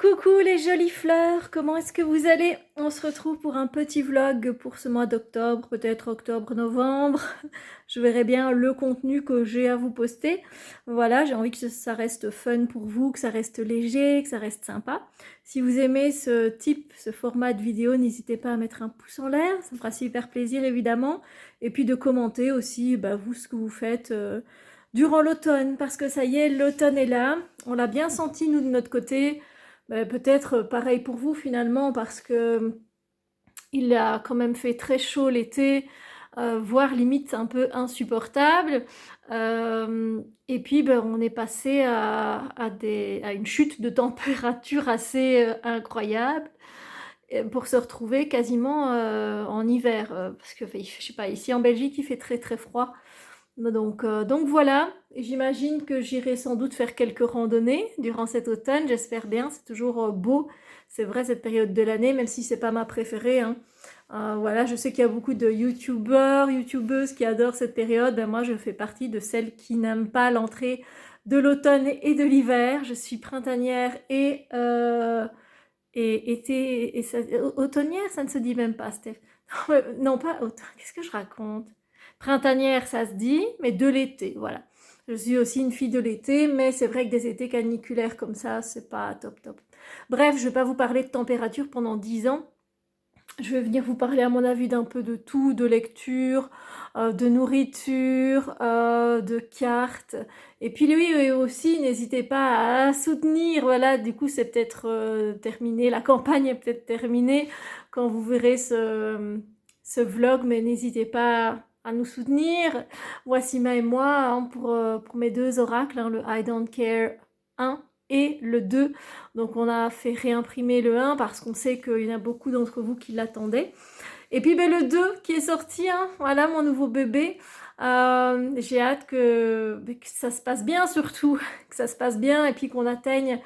Coucou les jolies fleurs, comment est-ce que vous allez? On se retrouve pour un petit vlog pour ce mois d'octobre, peut-être octobre-novembre. Je verrai bien le contenu que j'ai à vous poster. Voilà, j'ai envie que ça reste fun pour vous, que ça reste léger, que ça reste sympa. Si vous aimez ce format de vidéo, n'hésitez pas à mettre un pouce en l'air, ça me fera super plaisir évidemment. Et puis de commenter aussi, vous, ce que vous faites durant l'automne, parce que ça y est, l'automne est là. On l'a bien senti, nous, de notre côté. Peut-être pareil pour vous finalement parce que il a quand même fait très chaud l'été, voire limite un peu insupportable. Et puis on est passé à une chute de température assez incroyable pour se retrouver quasiment en hiver. Parce que je sais pas, ici en Belgique il fait très très froid. Donc voilà, j'imagine que j'irai sans doute faire quelques randonnées durant cet automne, j'espère bien, c'est toujours beau, c'est vrai cette période de l'année, même si c'est pas ma préférée, hein. Voilà, je sais qu'il y a beaucoup de youtubeurs, youtubeuses qui adorent cette période, moi je fais partie de celles qui n'aiment pas l'entrée de l'automne et de l'hiver, je suis printanière et été, automnière, ça ne se dit même pas, Steph. Non, pas automne, qu'est-ce que je raconte? Printanière, ça se dit, mais de l'été, voilà. Je suis aussi une fille de l'été, mais c'est vrai que des étés caniculaires comme ça, c'est pas top top. Bref, je vais pas vous parler de température pendant 10 ans. Je vais venir vous parler à mon avis d'un peu de tout, de lecture, de nourriture, de cartes. Et puis oui, aussi, n'hésitez pas à soutenir, voilà, du coup c'est peut-être terminé, la campagne est peut-être terminée quand vous verrez ce vlog, mais n'hésitez pas à nous soutenir. Sima et moi, hein, pour mes deux oracles, hein, le I Don't Care 1 et le 2. Donc on a fait réimprimer le 1 parce qu'on sait qu'il y en a beaucoup d'entre vous qui l'attendaient. Et puis le 2 qui est sorti, hein, voilà mon nouveau bébé. J'ai hâte que ça se passe bien surtout, que ça se passe bien et puis qu'on atteigne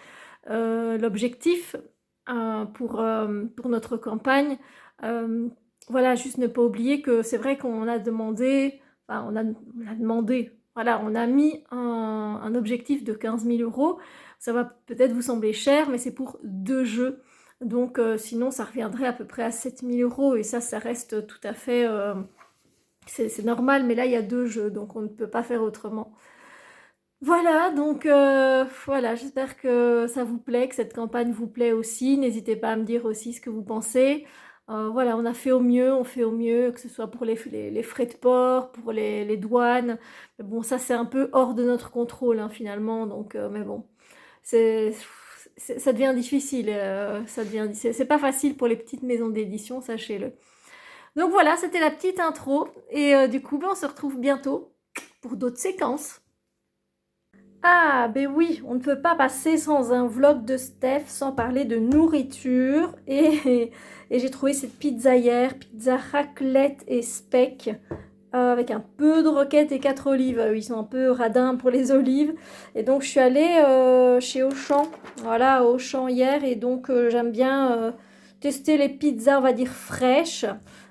l'objectif pour notre campagne. Voilà, juste ne pas oublier que c'est vrai qu'on a demandé, enfin on a demandé, voilà, on a mis un objectif de 15 000 €. Ça va peut-être vous sembler cher, mais c'est pour 2 jeux. Donc sinon, ça reviendrait à peu près à 7 000 € et ça reste tout à fait... c'est normal, mais là, il y a 2 jeux, donc on ne peut pas faire autrement. Voilà, donc voilà, j'espère que ça vous plaît, que cette campagne vous plaît aussi. N'hésitez pas à me dire aussi ce que vous pensez. Voilà, on a fait au mieux, on fait au mieux, que ce soit pour les frais de port, pour les douanes. Mais bon, ça c'est un peu hors de notre contrôle, hein, finalement, donc mais bon, c'est ça devient difficile, c'est pas facile pour les petites maisons d'édition, sachez-le. Donc voilà, c'était la petite intro et du coup, on se retrouve bientôt pour d'autres séquences. Ah, ben oui, on ne peut pas passer sans un vlog de Steph sans parler de nourriture. Et j'ai trouvé cette pizza hier, pizza raclette et speck, avec un peu de roquette et 4 olives. Ils sont un peu radins pour les olives. Et donc je suis allée chez Auchan, voilà, à Auchan hier. Et donc j'aime bien tester les pizzas, on va dire, fraîches.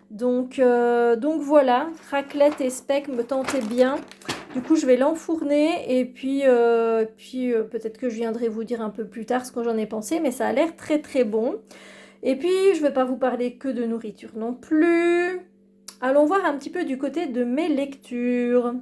Donc voilà, raclette et speck me tentaient bien. Du coup, je vais l'enfourner et puis, peut-être que je viendrai vous dire un peu plus tard ce que j'en ai pensé, mais ça a l'air très très bon. Et puis, je ne vais pas vous parler que de nourriture non plus. Allons voir un petit peu du côté de mes lectures.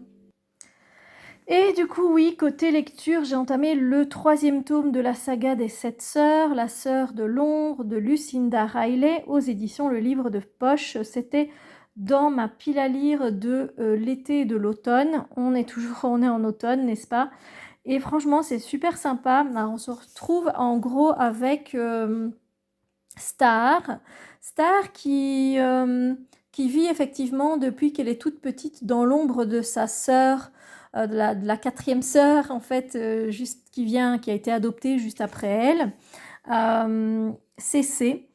Et du coup, oui, côté lecture, j'ai entamé le 3e tome de la saga des 7 sœurs, la sœur de l'ombre de Lucinda Riley, aux éditions Le Livre de Poche. C'était dans ma pile à lire de l'été et de l'automne. On est en automne, n'est-ce pas? Et franchement, c'est super sympa. Alors, on se retrouve en gros avec Star. Star qui vit effectivement depuis qu'elle est toute petite dans l'ombre de sa sœur, de la 4e sœur en fait, juste qui a été adoptée juste après elle, Cécé.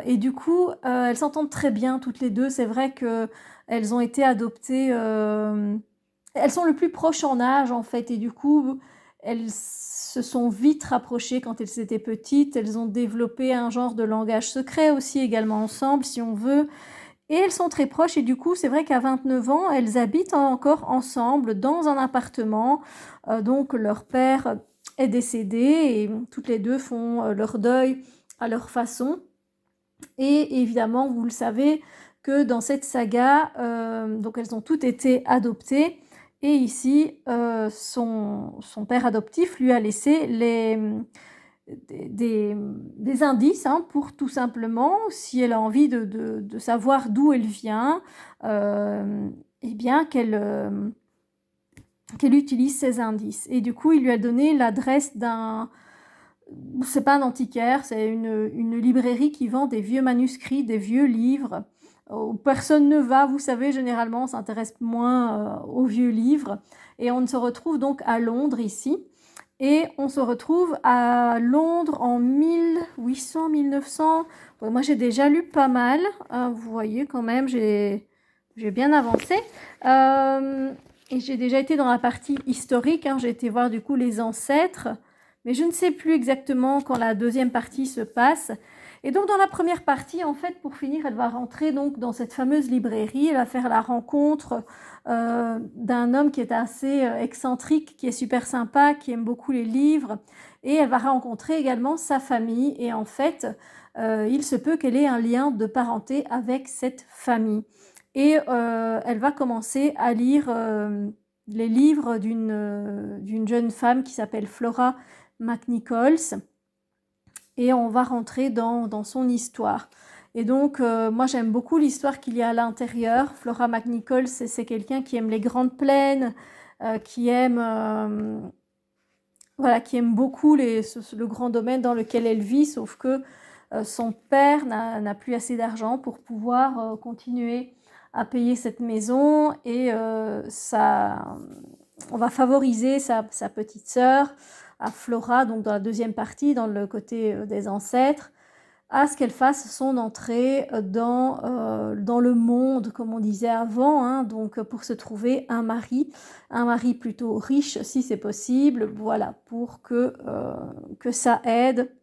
Et du coup, elles s'entendent très bien toutes les deux. C'est vrai qu'elles ont été adoptées, elles sont le plus proches en âge en fait, et du coup, elles se sont vite rapprochées quand elles étaient petites. Elles ont développé un genre de langage secret aussi également ensemble, si on veut. Et elles sont très proches et du coup, c'est vrai qu'à 29 ans, elles habitent encore ensemble dans un appartement. Donc leur père est décédée et toutes les deux font leur deuil à leur façon. Et évidemment, vous le savez, que dans cette saga, donc elles ont toutes été adoptées. Et ici, son père adoptif lui a laissé des indices pour tout simplement, si elle a envie de savoir d'où elle vient, eh bien qu'elle utilise ces indices. Et du coup, il lui a donné l'adresse d'un... C'est pas un antiquaire, c'est une librairie qui vend des vieux manuscrits, des vieux livres, où personne ne va, vous savez, généralement on s'intéresse moins aux vieux livres. Et on se retrouve donc à Londres ici. Et on se retrouve à Londres en 1800, 1900. Ouais, moi, j'ai déjà lu pas mal. Vous voyez quand même, j'ai bien avancé. Et j'ai déjà été dans la partie historique. J'ai été voir du coup les ancêtres. Mais je ne sais plus exactement quand la deuxième partie se passe. Et donc dans la première partie, en fait, pour finir, elle va rentrer donc dans cette fameuse librairie. Elle va faire la rencontre d'un homme qui est assez excentrique, qui est super sympa, qui aime beaucoup les livres. Et elle va rencontrer également sa famille. Et en fait, il se peut qu'elle ait un lien de parenté avec cette famille. Et elle va commencer à lire les livres d'une jeune femme qui s'appelle Flora McNichols. Et on va rentrer dans son histoire. Et donc, moi, j'aime beaucoup l'histoire qu'il y a à l'intérieur. Flora McNichols, c'est quelqu'un qui aime les grandes plaines, qui aime, voilà, qui aime beaucoup le grand domaine dans lequel elle vit, sauf que son père n'a plus assez d'argent pour pouvoir continuer à payer cette maison. Et on va favoriser sa petite sœur, à Flora, donc dans la deuxième partie, dans le côté des ancêtres, à ce qu'elle fasse son entrée dans le monde, comme on disait avant, donc pour se trouver un mari plutôt riche si c'est possible, voilà, pour que ça aide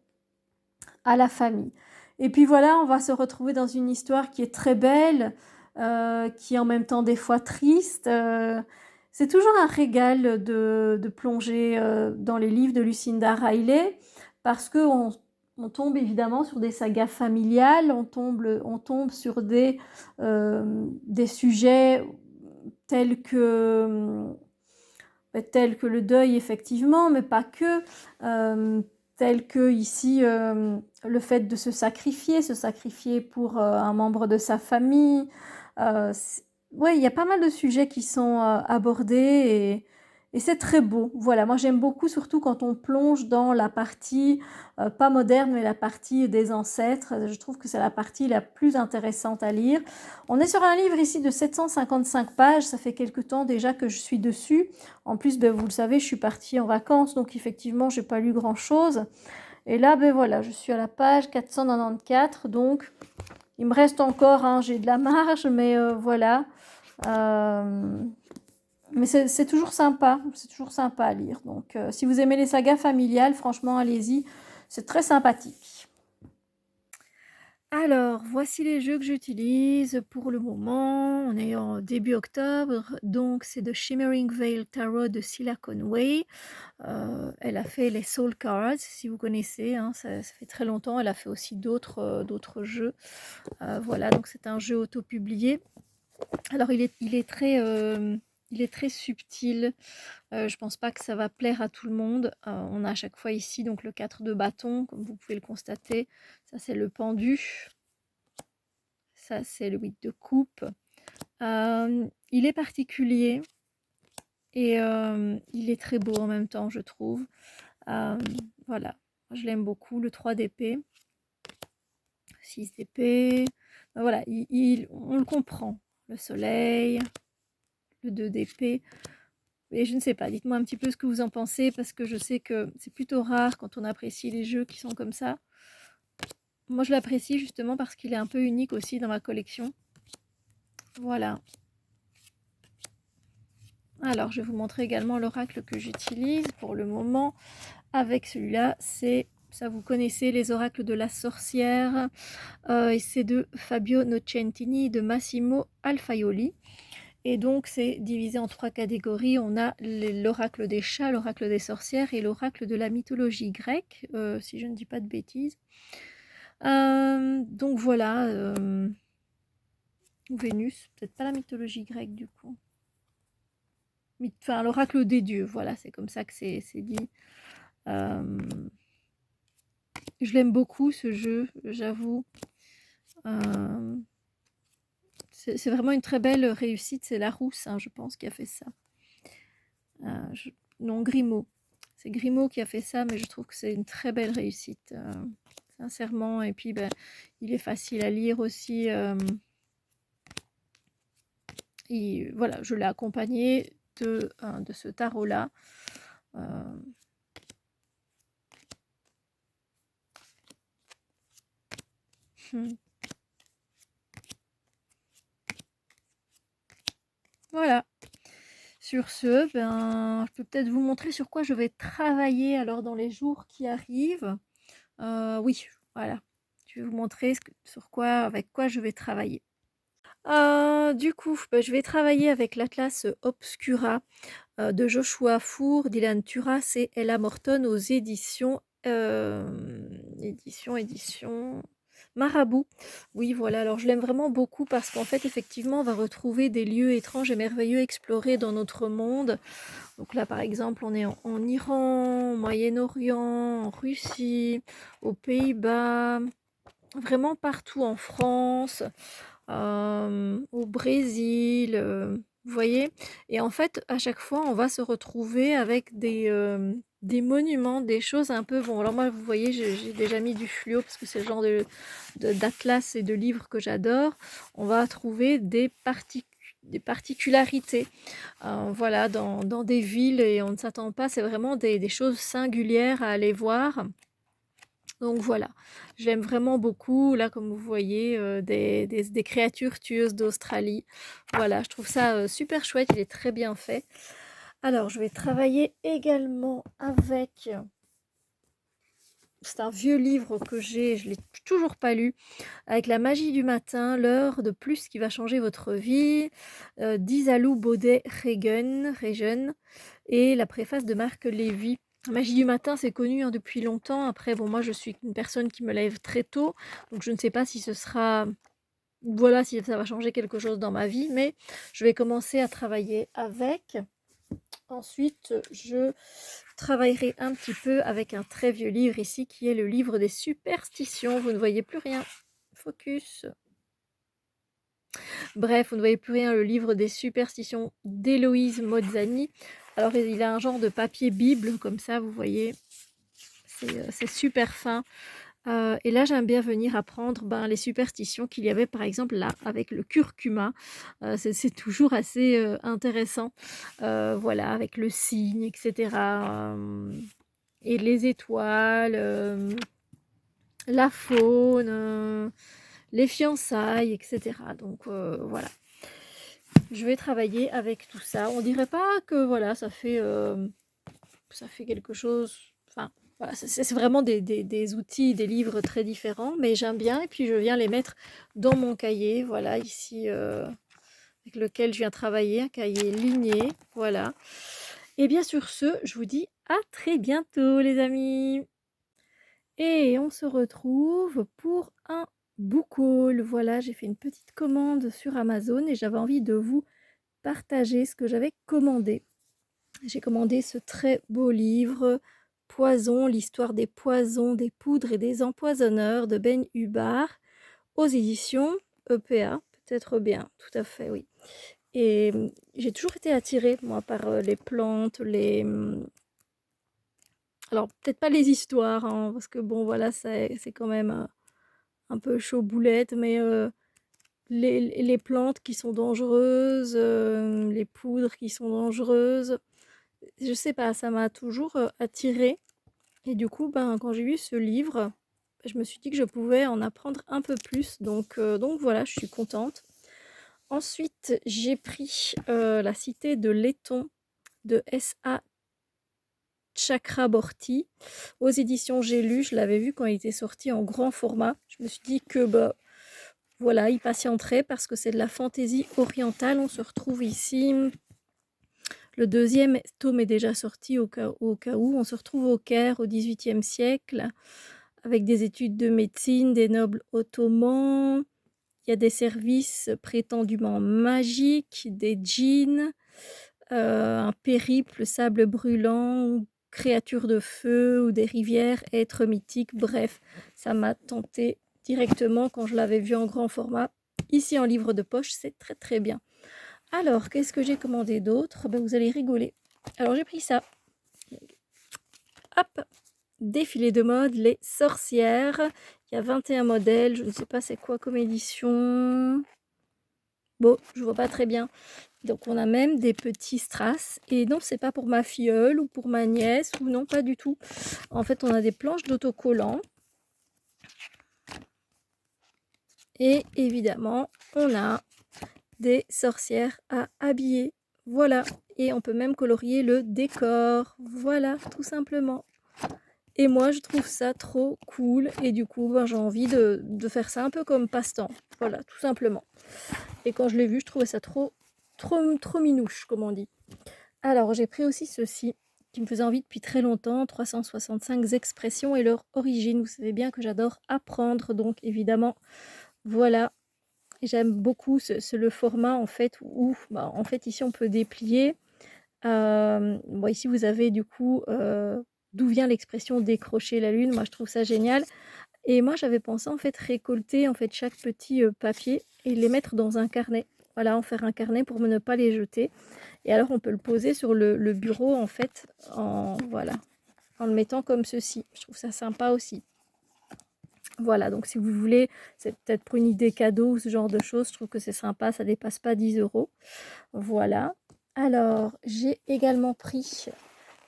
à la famille. Et puis voilà, on va se retrouver dans une histoire qui est très belle, qui est en même temps des fois triste. C'est toujours un régal de plonger dans les livres de Lucinda Riley, parce qu'on tombe évidemment sur des sagas familiales, on tombe sur des sujets tels que le deuil effectivement, mais pas que, tel que ici le fait de se sacrifier pour un membre de sa famille. Ouais, il y a pas mal de sujets qui sont abordés et c'est très beau. Voilà, moi j'aime beaucoup surtout quand on plonge dans la partie, pas moderne, mais la partie des ancêtres. Je trouve que c'est la partie la plus intéressante à lire. On est sur un livre ici de 755 pages, ça fait quelque temps déjà que je suis dessus. En plus, vous le savez, je suis partie en vacances, donc effectivement, j'ai pas lu grand-chose. Et là, voilà, je suis à la page 494, donc il me reste encore, j'ai de la marge, mais voilà. Mais c'est toujours sympa à lire. Donc, si vous aimez les sagas familiales, franchement, allez-y, c'est très sympathique. Alors, voici les jeux que j'utilise pour le moment. On est en début octobre, donc c'est de Shimmering Veil Tarot de Cilla Conway. Elle a fait les Soul Cards, si vous connaissez, ça fait très longtemps. Elle a fait aussi d'autres jeux. Voilà, donc c'est un jeu auto-publié. Alors, il est très subtil. Je pense pas que ça va plaire à tout le monde. On a à chaque fois ici donc le 4 de bâton, comme vous pouvez le constater. Ça, c'est le pendu. Ça, c'est le 8 de coupe. Il est particulier et il est très beau en même temps, je trouve. Voilà, je l'aime beaucoup. Le 3 d'épée. 6 d'épée. Voilà, on le comprend. Le soleil, le 2 d'épée. Et je ne sais pas, dites-moi un petit peu ce que vous en pensez, parce que je sais que c'est plutôt rare quand on apprécie les jeux qui sont comme ça. Moi, je l'apprécie justement parce qu'il est un peu unique aussi dans ma collection. Voilà. Alors, je vais vous montrer également l'oracle que j'utilise pour le moment. Avec celui-là, ça vous connaissez, les oracles de la sorcière. Et c'est de Fabio Nocentini, de Massimo Alfaioli. Et donc, c'est divisé en 3 catégories. On a l'oracle des chats, l'oracle des sorcières et l'oracle de la mythologie grecque, si je ne dis pas de bêtises. Donc voilà, Vénus, peut-être pas la mythologie grecque du coup. Enfin, l'oracle des dieux, voilà, c'est comme ça que c'est dit. Je l'aime beaucoup ce jeu, j'avoue. C'est vraiment une très belle réussite. C'est Larousse, hein, je pense, qui a fait ça. Non, Grimaud. C'est Grimaud qui a fait ça, mais je trouve que c'est une très belle réussite, sincèrement. Et puis, ben, il est facile à lire aussi. Et voilà, je l'ai accompagné de ce tarot-là. Voilà. Sur ce, ben, je peux peut-être vous montrer sur quoi je vais travailler alors dans les jours qui arrivent. Oui, voilà. Je vais vous montrer avec quoi je vais travailler. Du coup, ben, je vais travailler avec l'Atlas Obscura de Joshua Four, Dylan Turas et Ella Morton aux éditions Marabout. Oui, voilà, alors je l'aime vraiment beaucoup parce qu'en fait, effectivement, on va retrouver des lieux étranges et merveilleux explorés dans notre monde. Donc là, par exemple, on est en Iran, au Moyen-Orient, en Russie, aux Pays-Bas, vraiment partout en France, au Brésil, vous voyez? Et en fait, à chaque fois, on va se retrouver avec des monuments, des choses un peu... Bon, alors moi, vous voyez, j'ai déjà mis du fluo parce que c'est le genre d'atlas et de livres que j'adore. On va trouver des particularités, voilà, dans des villes et on ne s'attend pas. C'est vraiment des choses singulières à aller voir. Donc voilà, j'aime vraiment beaucoup. Là, comme vous voyez, des créatures tueuses d'Australie. Voilà, je trouve ça super chouette, il est très bien fait. Alors, je vais travailler également avec... C'est un vieux livre que j'ai, je ne l'ai toujours pas lu, avec La magie du matin, l'heure de plus qui va changer votre vie, d'Isalou Baudet-Regen, et la préface de Marc Lévy. La magie du matin, c'est connu depuis longtemps. Après, bon, moi, je suis une personne qui me lève très tôt, donc je ne sais pas si ce sera... Voilà, si ça va changer quelque chose dans ma vie, mais je vais commencer à travailler avec. Ensuite, je travaillerai un petit peu avec un très vieux livre ici, qui est le livre des superstitions. Vous ne voyez plus rien. Focus. Bref, vous ne voyez plus rien, le livre des superstitions d'Héloïse Mozzani. Alors, il a un genre de papier Bible, comme ça, vous voyez. C'est super fin. Et là, j'aime bien venir apprendre les superstitions qu'il y avait, par exemple, là, avec le curcuma. C'est toujours assez intéressant. Voilà, avec le cygne, etc. Et les étoiles, la faune, les fiançailles, etc. Donc, voilà. Je vais travailler avec tout ça. On dirait pas que, voilà, ça fait quelque chose... Enfin, voilà, c'est vraiment des outils, des livres très différents, mais j'aime bien. Et puis, je viens les mettre dans mon cahier, voilà, ici, avec lequel je viens travailler, un cahier ligné, voilà. Et bien, sur ce, je vous dis à très bientôt, les amis. Et on se retrouve pour un book haul. Voilà, j'ai fait une petite commande sur Amazon et j'avais envie de vous partager ce que j'avais commandé. J'ai commandé ce très beau livre, Poison, l'histoire des poisons, des poudres et des empoisonneurs de Ben Hubbard, aux éditions EPA, peut-être bien, tout à fait, oui. Et j'ai toujours été attirée, moi, par les plantes, alors, peut-être pas les histoires, hein, parce que bon, voilà, c'est quand même un peu chaud boulette, mais les plantes qui sont dangereuses, les poudres qui sont dangereuses, je sais pas, ça m'a toujours attirée. Et du coup, quand j'ai lu ce livre, je me suis dit que je pouvais en apprendre un peu plus. Donc voilà, je suis contente. Ensuite, j'ai pris La Cité de Laiton de S.A. Chakraborty aux éditions J'ai lu. Je l'avais vu quand il était sorti en grand format. Je me suis dit que voilà, il patienterait parce que c'est de la fantaisie orientale. On se retrouve ici. Le deuxième tome est déjà sorti au cas où. On se retrouve au Caire au XVIIIe siècle avec des études de médecine, des nobles ottomans. Il y a des services prétendument magiques, des djinns, un périple, sable brûlant, créatures de feu ou des rivières, êtres mythiques. Bref, ça m'a tenté directement quand je l'avais vu en grand format. Ici en livre de poche, c'est très très bien. Alors, qu'est-ce que j'ai commandé d'autre? Ben, vous allez rigoler. Alors, j'ai pris ça. Hop, défilé de mode, les sorcières. Il y a 21 modèles. Je ne sais pas c'est quoi comme édition. Bon, je vois pas très bien. Donc, on a même des petits strass. Et non, c'est pas pour ma filleule ou pour ma nièce ou non, pas du tout. En fait, on a des planches d'autocollants. Et évidemment, on a des sorcières à habiller. Voilà. Et on peut même colorier le décor. Voilà, tout simplement. Et moi, je trouve ça trop cool. Et du coup, ben, j'ai envie de faire ça un peu comme passe-temps. Voilà, tout simplement. Et quand je l'ai vu, je trouvais ça trop minouche, comme on dit. Alors, j'ai pris aussi ceci, qui me faisait envie depuis très longtemps, 365 expressions et leur origine. Vous savez bien que j'adore apprendre, donc évidemment, voilà. J'aime beaucoup le format, en fait, où, bah, en fait, ici, on peut déplier. Bon, ici, vous avez, du coup, d'où vient l'expression décrocher la lune. Moi, je trouve ça génial. Et moi, j'avais pensé, en fait, récolter, en fait, chaque petit papier et les mettre dans un carnet. Voilà, en faire un carnet pour ne pas les jeter. Et alors, on peut le poser sur le bureau, en fait, voilà, en le mettant comme ceci. Je trouve ça sympa aussi. Voilà, donc si vous voulez, c'est peut-être pour une idée cadeau ou ce genre de choses, je trouve que c'est sympa, ça dépasse pas 10 euros. Voilà. Alors, j'ai également pris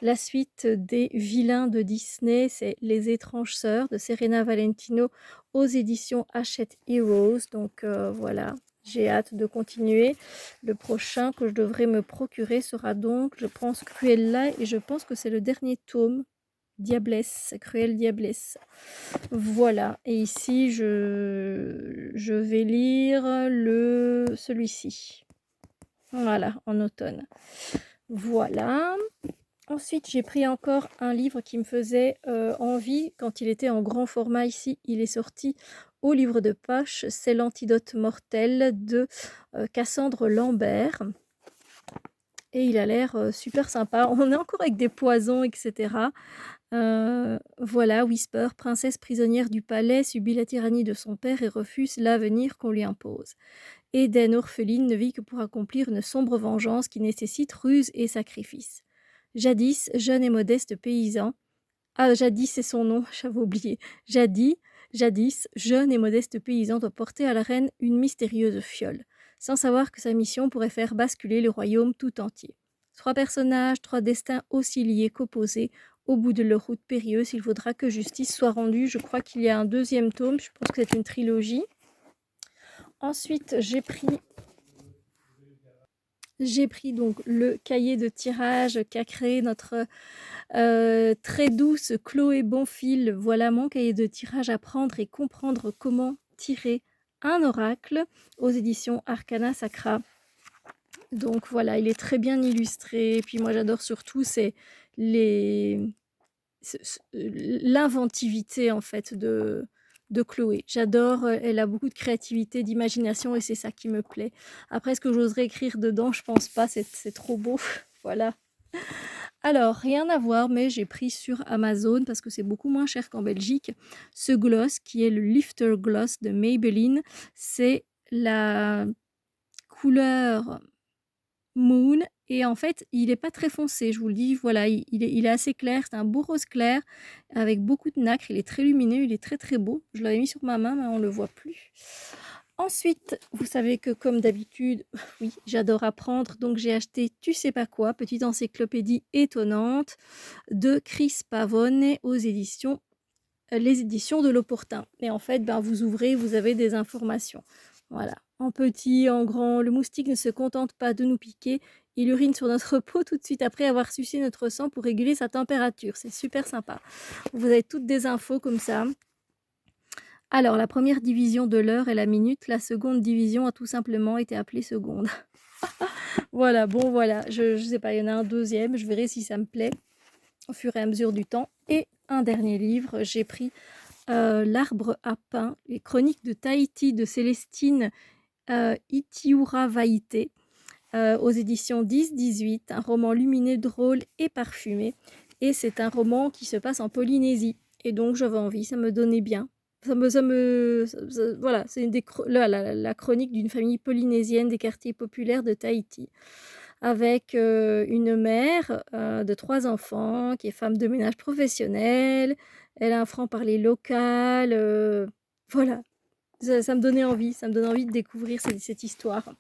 la suite des vilains de Disney, c'est Les étranges sœurs de Serena Valentino aux éditions Hachette Heroes. Donc voilà, j'ai hâte de continuer. Le prochain que je devrais me procurer sera donc, je pense, Cruella, et je pense que c'est le dernier tome, Diablesse, Cruelle Diablesse. Voilà, et ici je vais lire celui-ci. Voilà, en automne. Voilà. Ensuite, j'ai pris encore un livre qui me faisait envie quand il était en grand format ici. Il est sorti au livre de poche. C'est L'antidote mortel de Cassandre Lambert. Et il a l'air super sympa. On est encore avec des poisons, etc. Voilà, Whisper, princesse prisonnière du palais, subit la tyrannie de son père et refuse l'avenir qu'on lui impose. Eden, orpheline, ne vit que pour accomplir une sombre vengeance qui nécessite ruse et sacrifice. Jadis, jeune et modeste paysan. Ah, Jadis, c'est son nom, j'avais oublié. Jadis, jeune et modeste paysan doit porter à la reine une mystérieuse fiole, sans savoir que sa mission pourrait faire basculer le royaume tout entier. 3 personnages, 3 destins aussi liés qu'opposés. Au bout de leur route périlleuse, il faudra que justice soit rendue. Je crois qu'il y a un deuxième tome, je pense que c'est une trilogie. Ensuite, j'ai pris donc le cahier de tirage qu'a créé notre très douce Chloé Bonfil. Voilà mon cahier de tirage, apprendre et comprendre comment tirer un oracle aux éditions Arcana Sacra. Donc voilà, il est très bien illustré. Et puis moi j'adore surtout c'est l'inventivité en fait de Chloé. J'adore, elle a beaucoup de créativité, d'imagination et c'est ça qui me plaît. Après, ce que j'oserais écrire dedans, je pense pas, c'est trop beau. Voilà. Alors, rien à voir, mais j'ai pris sur Amazon parce que c'est beaucoup moins cher qu'en Belgique. Ce gloss qui est le Lifter Gloss de Maybelline, c'est la couleur Moon et en fait, il est pas très foncé, je vous le dis, voilà, il est assez clair, c'est un beau rose clair avec beaucoup de nacre, il est très lumineux, il est très très beau. Je l'avais mis sur ma main, mais on le voit plus. Ensuite, vous savez que comme d'habitude, oui, j'adore apprendre, donc j'ai acheté Tu sais pas quoi, petite encyclopédie étonnante de Chris Pavone aux éditions les éditions de l'Opportun. Et en fait, ben, vous ouvrez, vous avez des informations. Voilà. En petit, en grand, le moustique ne se contente pas de nous piquer, il urine sur notre peau tout de suite après avoir sucé notre sang pour réguler sa température. C'est super sympa. Vous avez toutes des infos comme ça. Alors, la première division de l'heure est la minute, la seconde division a tout simplement été appelée seconde. Voilà, bon voilà, je sais pas, il y en a un deuxième, je verrai si ça me plaît au fur et à mesure du temps. Et un dernier livre, j'ai pris L'arbre à pain, les chroniques de Tahiti de Célestine Itiura-Vaïté, aux éditions 10-18, un roman lumineux, drôle et parfumé. Et c'est un roman qui se passe en Polynésie. Et donc j'avais envie, ça me donnait bien. Voilà, c'est la chronique d'une famille polynésienne des quartiers populaires de Tahiti, avec une mère de 3 enfants qui est femme de ménage professionnelle. Elle a un franc-parler local. Voilà, ça me donnait envie, ça me donne envie de découvrir cette histoire.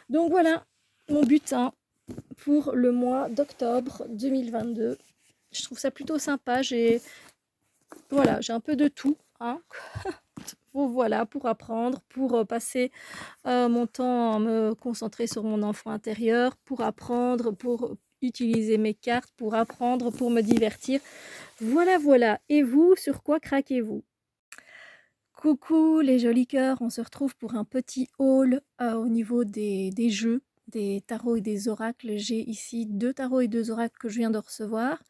Donc voilà, mon butin pour le mois d'octobre 2022. Je trouve ça plutôt sympa. J'ai un peu de tout, hein. Voilà, pour apprendre, pour passer mon temps à me concentrer sur mon enfant intérieur, pour apprendre, pour utiliser mes cartes, pour apprendre, pour me divertir. Voilà, voilà. Et vous, sur quoi craquez-vous? Coucou les jolis cœurs, on se retrouve pour un petit haul au niveau des jeux, des tarots et des oracles. J'ai ici 2 tarots et 2 oracles que je viens de recevoir.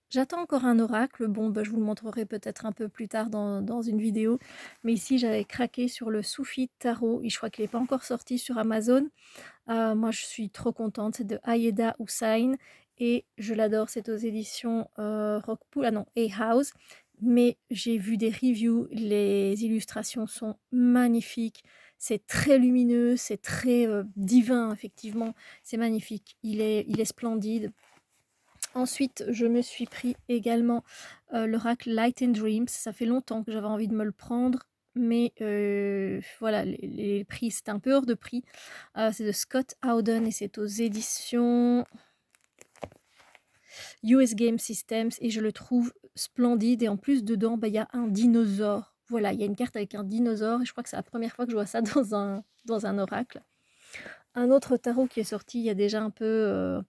J'attends encore un oracle, bon je vous le montrerai peut-être un peu plus tard dans une vidéo, mais ici j'avais craqué sur le Soufi Tarot et je crois qu'il n'est pas encore sorti sur Amazon. Moi je suis trop contente, c'est de Ayeda Hussein et je l'adore, c'est aux éditions Rockpool, A-House, mais j'ai vu des reviews, les illustrations sont magnifiques, c'est très lumineux, c'est très divin effectivement, c'est magnifique, il est splendide. Ensuite, je me suis pris également l'oracle Light and Dreams. Ça fait longtemps que j'avais envie de me le prendre, mais voilà, les prix, c'était un peu hors de prix. C'est de Scott Howden et c'est aux éditions US Game Systems et je le trouve splendide. Et en plus, dedans, il y a un dinosaure. Voilà, il y a une carte avec un dinosaure et je crois que c'est la première fois que je vois ça dans un oracle. Un autre tarot qui est sorti il y a déjà un peu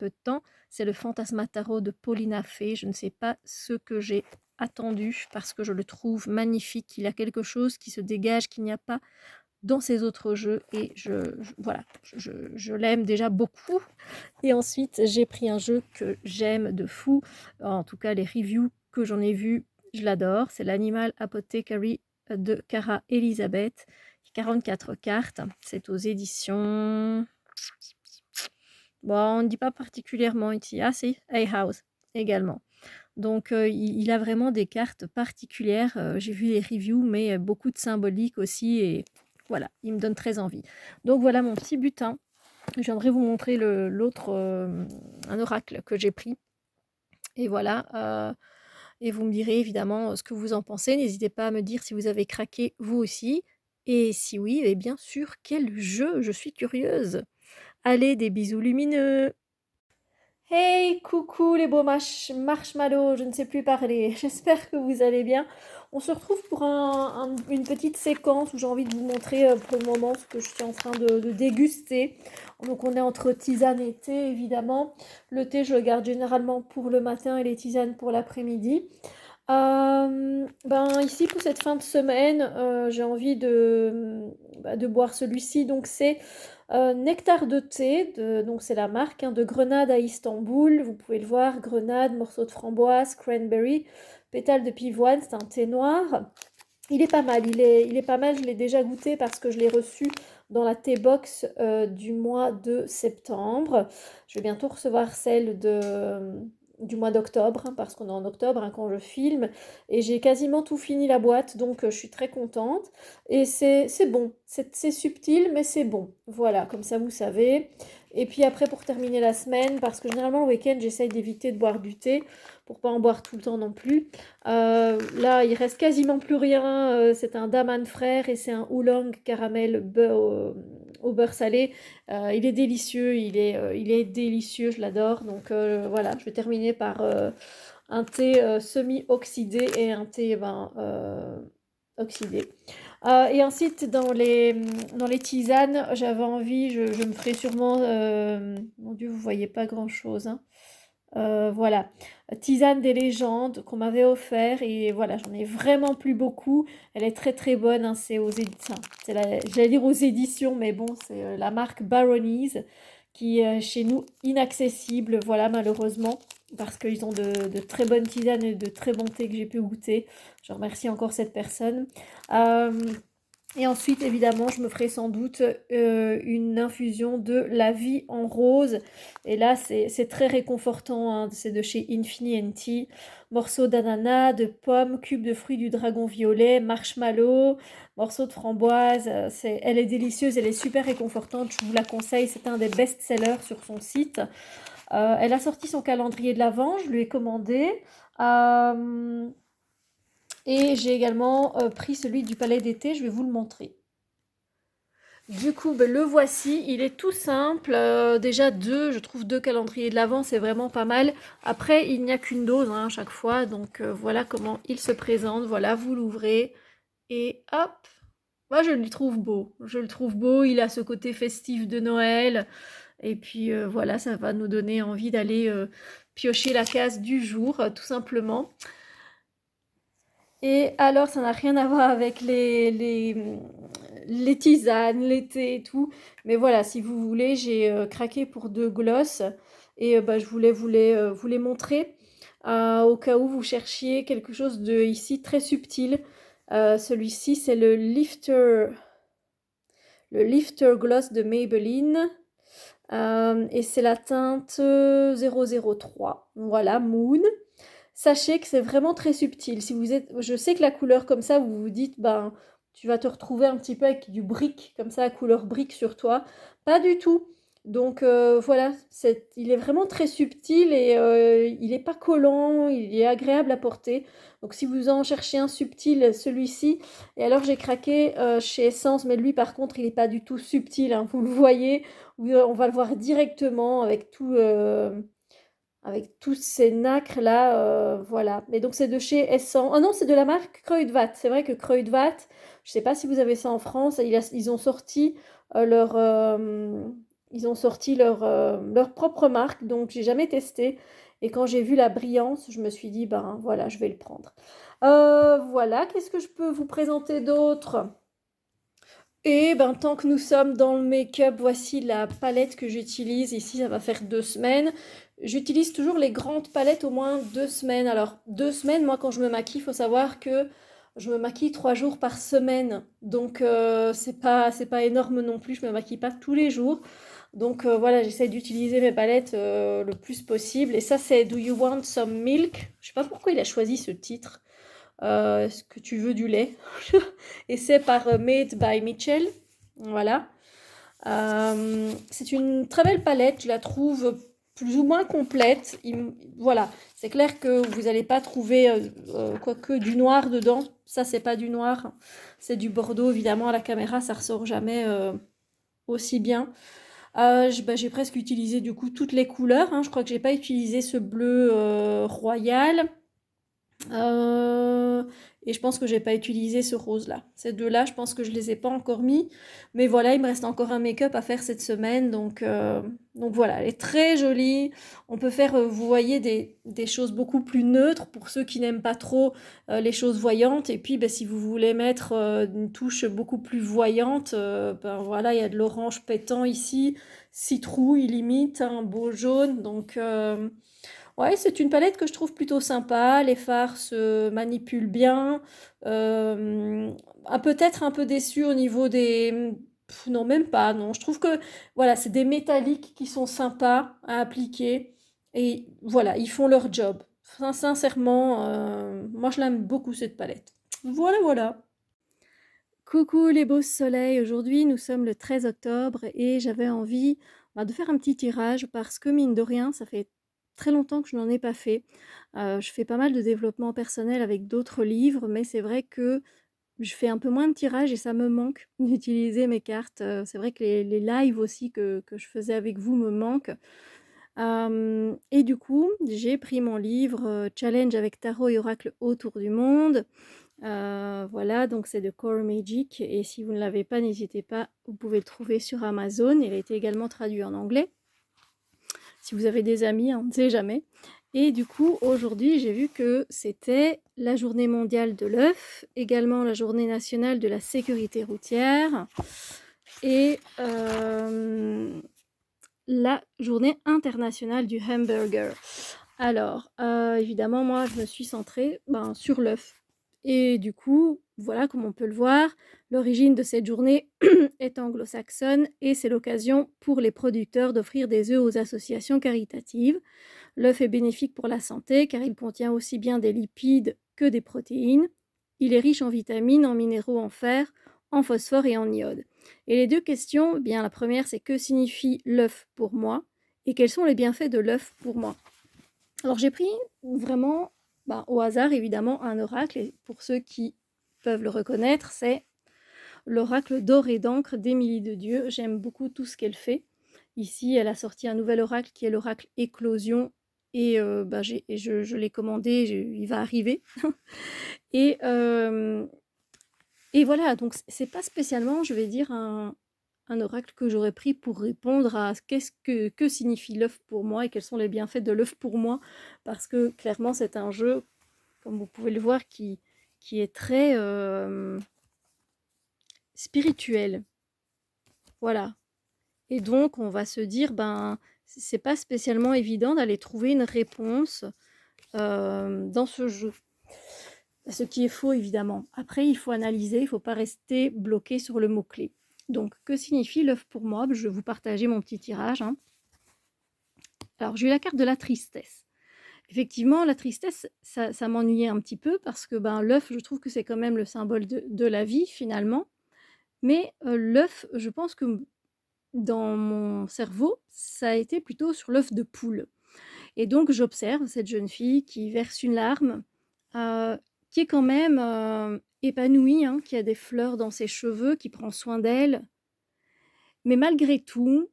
de temps, c'est le Fantasma Tarot de Paulina Fay. Je ne sais pas ce que j'ai attendu parce que je le trouve magnifique. Il a quelque chose qui se dégage qu'il n'y a pas dans ses autres jeux et je l'aime déjà beaucoup. Et ensuite, j'ai pris un jeu que j'aime de fou. En tout cas, les reviews que j'en ai vues, je l'adore. C'est l'Animal Apothecary de Cara Elizabeth. 44 cartes. C'est aux éditions... Bon, on ne dit pas particulièrement ici. Ah si, A-House également. Donc il a vraiment des cartes particulières. J'ai vu les reviews, mais beaucoup de symbolique aussi. Et voilà, il me donne très envie. Donc voilà mon petit butin. Je viendrai vous montrer l'autre, un oracle que j'ai pris. Et voilà. Et vous me direz évidemment ce que vous en pensez. N'hésitez pas à me dire si vous avez craqué vous aussi. Et si oui, et bien sûr, quel jeu? Je suis curieuse. Allez, des bisous lumineux. Hey, coucou les beaux marshmallows, je ne sais plus parler. J'espère que vous allez bien. On se retrouve pour une petite séquence où j'ai envie de vous montrer pour le moment ce que je suis en train de déguster. Donc on est entre tisane et thé évidemment. Le thé je le garde généralement pour le matin et les tisanes pour l'après-midi. Ici pour cette fin de semaine, j'ai envie de boire celui-ci. Donc c'est nectar de thé, donc c'est la marque de Grenade à Istanbul. Vous pouvez le voir, grenade, morceau de framboise, cranberry, pétales de pivoine. C'est un thé noir. Il est pas mal, il est pas mal. Je l'ai déjà goûté parce que je l'ai reçu dans la thé box du mois de septembre. Je vais bientôt recevoir celle du mois d'octobre, parce qu'on est en octobre quand je filme, et j'ai quasiment tout fini la boîte, donc je suis très contente. Et c'est bon, c'est subtil, mais c'est bon. Voilà, comme ça vous savez. Et puis après, pour terminer la semaine, parce que généralement le week-end, j'essaye d'éviter de boire du thé, pour pas en boire tout le temps non plus. Là, il reste quasiment plus rien. C'est un Daman frère et c'est un oolong caramel au beurre salé. Il est délicieux, il est délicieux, je l'adore. Donc voilà, je vais terminer par un thé semi-oxydé et un thé oxydé. Et ensuite, dans les tisanes, j'avais envie, je me ferai sûrement... mon Dieu, vous voyez pas grand-chose, hein. Voilà, tisane des légendes qu'on m'avait offert et voilà, j'en ai vraiment plus beaucoup. Elle est très très bonne, hein, c'est aux éditions, j'allais dire aux éditions, mais bon, c'est la marque Baronies qui est chez nous inaccessible, voilà, malheureusement, parce qu'ils ont de très bonnes tisanes et de très bons thés que j'ai pu goûter. Je remercie encore cette personne. Euh, et ensuite, évidemment, je me ferai sans doute une infusion de la vie en rose. Et là, c'est très réconfortant, hein. C'est de chez Infinity. Morceaux d'ananas, de pommes, cubes de fruits du dragon violet, marshmallow, morceaux de framboise. Elle est délicieuse, elle est super réconfortante. Je vous la conseille. C'est un des best-sellers sur son site. Elle a sorti son calendrier de l'Avent. Je lui ai commandé. Euh, et j'ai également pris celui du Palais d'été. Je vais vous le montrer. Du coup, ben, le voici, il est tout simple. Déjà deux, je trouve deux calendriers de l'Avent, c'est vraiment pas mal. Après, il n'y a qu'une dose, hein, à chaque fois, donc voilà comment il se présente. Voilà, vous l'ouvrez et hop. Moi, je le trouve beau. Je le trouve beau. Il a ce côté festif de Noël. Et puis voilà, ça va nous donner envie d'aller piocher la case du jour, tout simplement. Et alors, ça n'a rien à voir avec les tisanes, les thés et tout. Mais voilà, si vous voulez, j'ai craqué pour deux glosses. Et bah, je voulais vous les montrer. Au cas où vous cherchiez quelque chose de ici très subtil. Celui-ci, c'est le Lifter Gloss de Maybelline. Et c'est la teinte 003. Voilà, Moon. Sachez que c'est vraiment très subtil. Si vous êtes, je sais que la couleur comme ça, vous vous dites, ben, tu vas te retrouver un petit peu avec du brique, comme ça, couleur brique sur toi. Pas du tout. Donc voilà, il est vraiment très subtil et il n'est pas collant, il est agréable à porter. Donc si vous en cherchez un subtil, celui-ci. Et alors j'ai craqué chez Essence, mais lui par contre, il n'est pas du tout subtil, hein. Vous le voyez, on va le voir directement avec tous ces nacres là, voilà. Mais donc c'est de chez Essence. Ah non, c'est de la marque Kruidvat. C'est vrai que Kruidvat, je sais pas si vous avez ça en France, ils ont sorti leur, leur propre marque, donc j'ai jamais testé. Et quand j'ai vu la brillance, je me suis dit, ben voilà, je vais le prendre. Voilà, qu'est-ce que je peux vous présenter d'autre? Et ben, tant que nous sommes dans le make-up, voici la palette que j'utilise. Ici, ça va faire 2 semaines. J'utilise toujours les grandes palettes au moins 2 semaines. Alors, 2 semaines, moi, quand je me maquille, il faut savoir que je me maquille 3 jours par semaine. Donc, c'est pas énorme non plus. Je me maquille pas tous les jours. Donc, voilà, j'essaie d'utiliser mes palettes le plus possible. Et ça, c'est Do You Want Some Milk? Je sais pas pourquoi il a choisi ce titre. Est-ce que tu veux du lait? Et c'est par Made by Mitchell. Voilà. C'est une très belle palette, je la trouve plus ou moins complète. Voilà, c'est clair que vous n'allez pas trouver quoique du noir dedans. Ça, c'est pas du noir, c'est du bordeaux. Évidemment, à la caméra, ça ressort jamais aussi bien. J'ai presque utilisé du coup toutes les couleurs, hein. Je crois que j'ai pas utilisé ce bleu royal. Euh, et je pense que j'ai pas utilisé ce rose-là. Ces deux-là, je pense que je les ai pas encore mis. Mais voilà, il me reste encore un make-up à faire cette semaine. Donc voilà, elle est très jolie. On peut faire, vous voyez, des choses beaucoup plus neutres pour ceux qui n'aiment pas trop les choses voyantes. Et puis, ben, si vous voulez mettre une touche beaucoup plus voyante, ben voilà, il y a de l'orange pétant ici, citrouille limite, un beau jaune. Donc ouais, c'est une palette que je trouve plutôt sympa. Les fards se manipulent bien. Peut-être un peu déçue au niveau des... non, même pas, non. Je trouve que voilà, c'est des métalliques qui sont sympas à appliquer. Et voilà, ils font leur job. Sincèrement, moi je l'aime beaucoup cette palette. Voilà, voilà. Coucou les beaux soleils, aujourd'hui nous sommes le 13 octobre et j'avais envie de faire un petit tirage parce que mine de rien ça fait très longtemps que je n'en ai pas fait. Je fais pas mal de développement personnel avec d'autres livres mais c'est vrai que je fais un peu moins de tirages et ça me manque d'utiliser mes cartes. C'est vrai que les lives aussi que je faisais avec vous me manquent. Et du coup j'ai pris mon livre Challenge avec tarot et oracle autour du monde. Voilà, donc c'est de Core Magic et si vous ne l'avez pas, n'hésitez pas, vous pouvez le trouver sur Amazon. Il a été également traduit en anglais. si vous avez des amis, hein, on ne sait jamais. Et du coup, aujourd'hui, j'ai vu que c'était la journée mondiale de l'œuf, également la journée nationale de la sécurité routière et la journée internationale du hamburger. Alors, évidemment, moi, je me suis centrée sur l'œuf. Et du coup, voilà, comme on peut le voir, l'origine de cette journée est anglo-saxonne et c'est l'occasion pour les producteurs d'offrir des œufs aux associations caritatives. L'œuf est bénéfique pour la santé car il contient aussi bien des lipides que des protéines. Il est riche en vitamines, en minéraux, en fer, en phosphore et en iode. Et les deux questions, bien la première c'est que signifie l'œuf pour moi et quels sont les bienfaits de l'œuf pour moi. Alors j'ai pris vraiment au hasard évidemment un oracle et pour ceux qui peuvent le reconnaître c'est l'oracle d'or et d'encre d'Émilie de Dieu. J'aime beaucoup tout ce qu'elle fait. Ici elle a sorti un nouvel oracle qui est l'oracle éclosion et je l'ai commandé, il va arriver. et, et voilà, donc c'est pas spécialement je vais dire un oracle que j'aurais pris pour répondre à que signifie l'œuf pour moi et quels sont les bienfaits de l'œuf pour moi, parce que clairement c'est un jeu, comme vous pouvez le voir, qui est très spirituel. Voilà. Et donc on va se dire, c'est pas spécialement évident d'aller trouver une réponse dans ce jeu. Ce qui est faux évidemment. Après il faut analyser, il ne faut pas rester bloqué sur le mot-clé. Donc, que signifie l'œuf pour moi? Je vais vous partager mon petit tirage. Alors, j'ai eu la carte de la tristesse. Effectivement, la tristesse, ça m'ennuyait un petit peu parce que l'œuf, je trouve que c'est quand même le symbole de la vie, finalement. Mais l'œuf, je pense que dans mon cerveau, ça a été plutôt sur l'œuf de poule. Et donc, j'observe cette jeune fille qui verse une larme, qui est quand même épanouie, qui a des fleurs dans ses cheveux, qui prend soin d'elle. Mais malgré tout,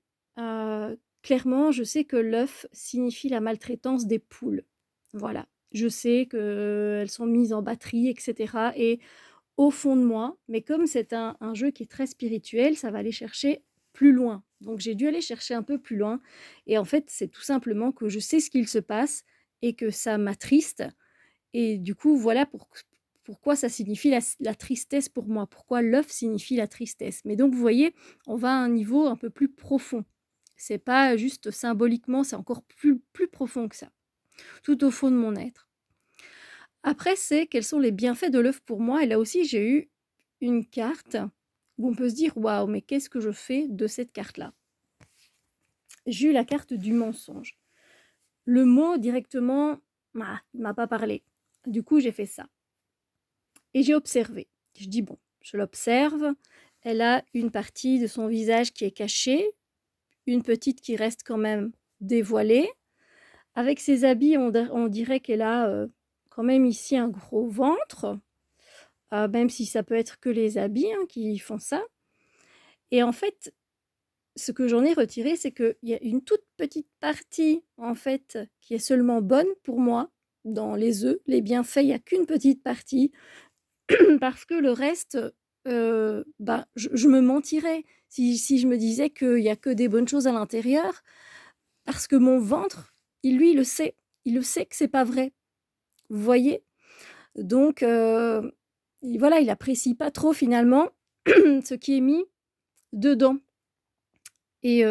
clairement, je sais que l'œuf signifie la maltraitance des poules. Voilà. Je sais qu'elles sont mises en batterie, etc. Et au fond de moi, mais comme c'est un jeu qui est très spirituel, ça va aller chercher plus loin. Donc j'ai dû aller chercher un peu plus loin. Et en fait, c'est tout simplement que je sais ce qu'il se passe et que ça m'attriste. Et du coup, voilà pourquoi ça signifie la tristesse pour moi, pourquoi l'œuf signifie la tristesse. Mais donc, vous voyez, on va à un niveau un peu plus profond. C'est pas juste symboliquement, c'est encore plus profond que ça, tout au fond de mon être. Après, c'est quels sont les bienfaits de l'œuf pour moi. Et là aussi, j'ai eu une carte où on peut se dire, waouh, mais qu'est-ce que je fais de cette carte-là? J'ai eu la carte du mensonge. Le mot directement, il ne m'a pas parlé. Du coup, j'ai fait ça. Et j'ai observé. Je dis, bon, je l'observe. Elle a une partie de son visage qui est cachée, une petite qui reste quand même dévoilée. Avec ses habits, on dirait qu'elle a quand même ici un gros ventre, même si ça peut être que les habits qui font ça. Et en fait, ce que j'en ai retiré, c'est qu'il y a une toute petite partie, en fait, qui est seulement bonne pour moi, dans les œufs. Les bienfaits, il n'y a qu'une petite partie, parce que le reste, je me mentirais si je me disais qu'il n'y a que des bonnes choses à l'intérieur, parce que mon ventre, il le sait. Il le sait que c'est pas vrai. Vous voyez? Donc, voilà, il apprécie pas trop finalement ce qui est mis dedans. Et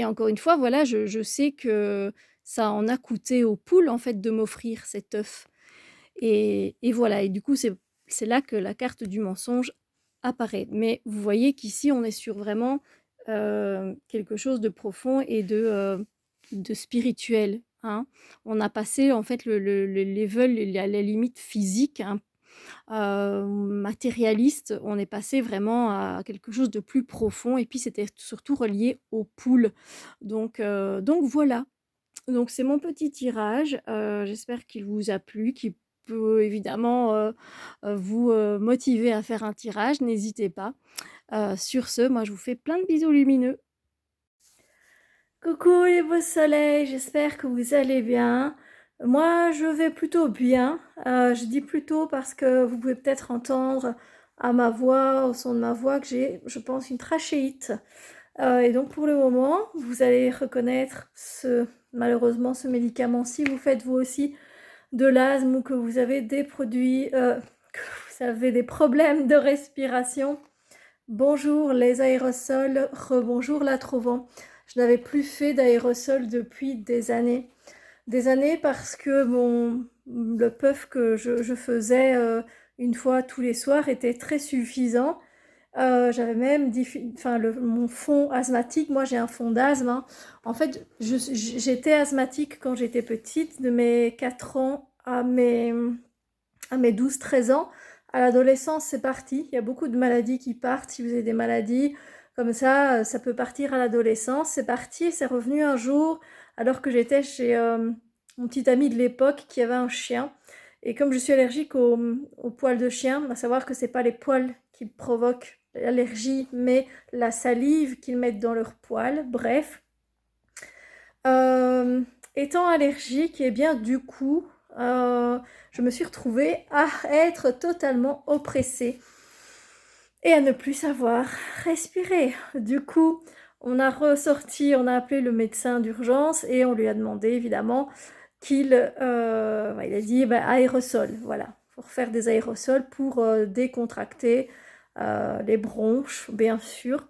encore une fois, voilà, je sais que ça en a coûté aux poules, en fait, de m'offrir cet œuf. Et voilà, et du coup, c'est là que la carte du mensonge apparaît. Mais vous voyez qu'ici, on est sur vraiment quelque chose de profond et de spirituel. On a passé, en fait, le level, la limite physique, matérialiste, on est passé vraiment à quelque chose de plus profond et puis c'était surtout relié aux poules. Donc voilà. Donc c'est mon petit tirage, j'espère qu'il vous a plu, qu'il peut évidemment, vous, motiver à faire un tirage, n'hésitez pas. Sur ce, moi je vous fais plein de bisous lumineux. Coucou les beaux soleils, j'espère que vous allez bien. Moi, je vais plutôt bien. Je dis plutôt parce que vous pouvez peut-être entendre à ma voix, au son de ma voix, que j'ai, je pense, une trachéite. Et donc pour le moment, vous allez reconnaître malheureusement ce médicament si vous faites vous aussi de l'asthme ou que vous avez des produits, que vous avez des problèmes de respiration. Bonjour les aérosols, rebonjour la Trouvant. Je n'avais plus fait d'aérosols depuis des années. Des années parce que le puff que je faisais une fois tous les soirs était très suffisant. J'avais même mon fond asthmatique, moi j'ai un fond d'asthme, hein. En fait, j'étais asthmatique quand j'étais petite, de mes 4 ans à mes 12-13 ans. À l'adolescence, c'est parti. Il y a beaucoup de maladies qui partent. Si vous avez des maladies comme ça peut partir à l'adolescence. C'est parti et c'est revenu un jour alors que j'étais chez mon petit ami de l'époque qui avait un chien. Et comme je suis allergique aux poils de chien, à savoir que c'est pas les poils qui provoquent l'allergie, mais la salive qu'ils mettent dans leurs poils. Bref. Étant allergique, et bien du coup, je me suis retrouvée à être totalement oppressée et à ne plus savoir respirer. Du coup, on a appelé le médecin d'urgence et on lui a demandé évidemment il a dit aérosol, voilà, pour faire des aérosols pour décontracter les bronches, bien sûr.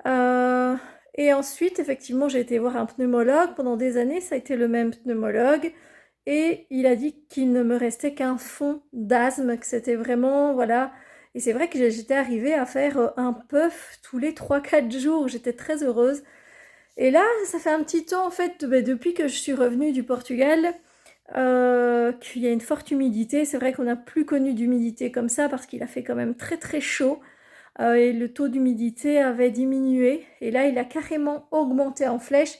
Et ensuite, effectivement, j'ai été voir un pneumologue. Pendant des années, ça a été le même pneumologue. Et il a dit qu'il ne me restait qu'un fond d'asthme, que c'était vraiment, voilà. Et c'est vrai que j'étais arrivée à faire un puff tous les 3-4 jours. J'étais très heureuse. Et là, ça fait un petit temps, en fait, depuis que je suis revenue du Portugal, qu'il y a une forte humidité. C'est vrai qu'on n'a plus connu d'humidité comme ça parce qu'il a fait quand même très très chaud. Et le taux d'humidité avait diminué. Et là, il a carrément augmenté en flèche.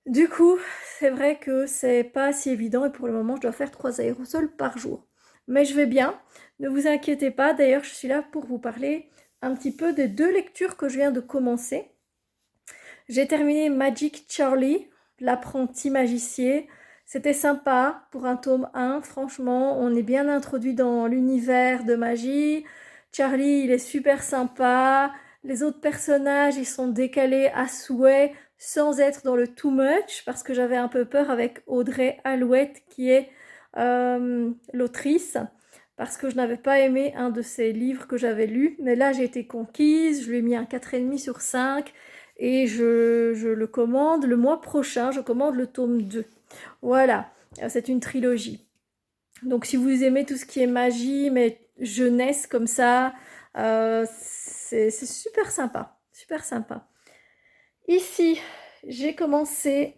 Du coup, c'est vrai que c'est pas si évident. Et pour le moment, je dois faire 3 aérosols par jour. Mais je vais bien. Ne vous inquiétez pas. D'ailleurs, je suis là pour vous parler un petit peu des 2 lectures que je viens de commencer. J'ai terminé Magic Charlie, l'apprenti magicien. C'était sympa pour un tome 1. Franchement, on est bien introduit dans l'univers de magie. Charlie, il est super sympa. Les autres personnages, ils sont décalés à souhait sans être dans le too much parce que j'avais un peu peur avec Audrey Alouette qui est l'autrice parce que je n'avais pas aimé un de ses livres que j'avais lu. Mais là, j'ai été conquise. Je lui ai mis un 4,5 sur 5 et je le commande le mois prochain. Je commande le tome 2. Voilà, c'est une trilogie. Donc si vous aimez tout ce qui est magie, mais jeunesse comme ça, c'est super sympa, super sympa. Ici, j'ai commencé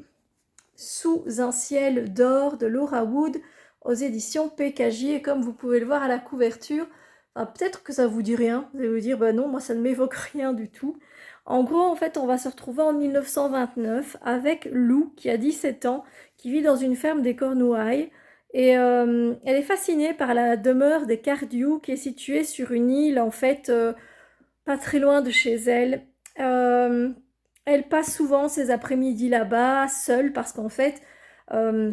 Sous un ciel d'or de Laura Wood aux éditions PKJ. Et comme vous pouvez le voir à la couverture, peut-être que ça vous dit rien. Vous allez vous dire, non, moi ça ne m'évoque rien du tout. En gros, en fait, on va se retrouver en 1929 avec Lou, qui a 17 ans, qui vit dans une ferme des Cornouailles. Et elle est fascinée par la demeure des Cardew, qui est située sur une île, en fait, pas très loin de chez elle. Elle passe souvent ses après-midi là-bas, seule, parce qu'en fait,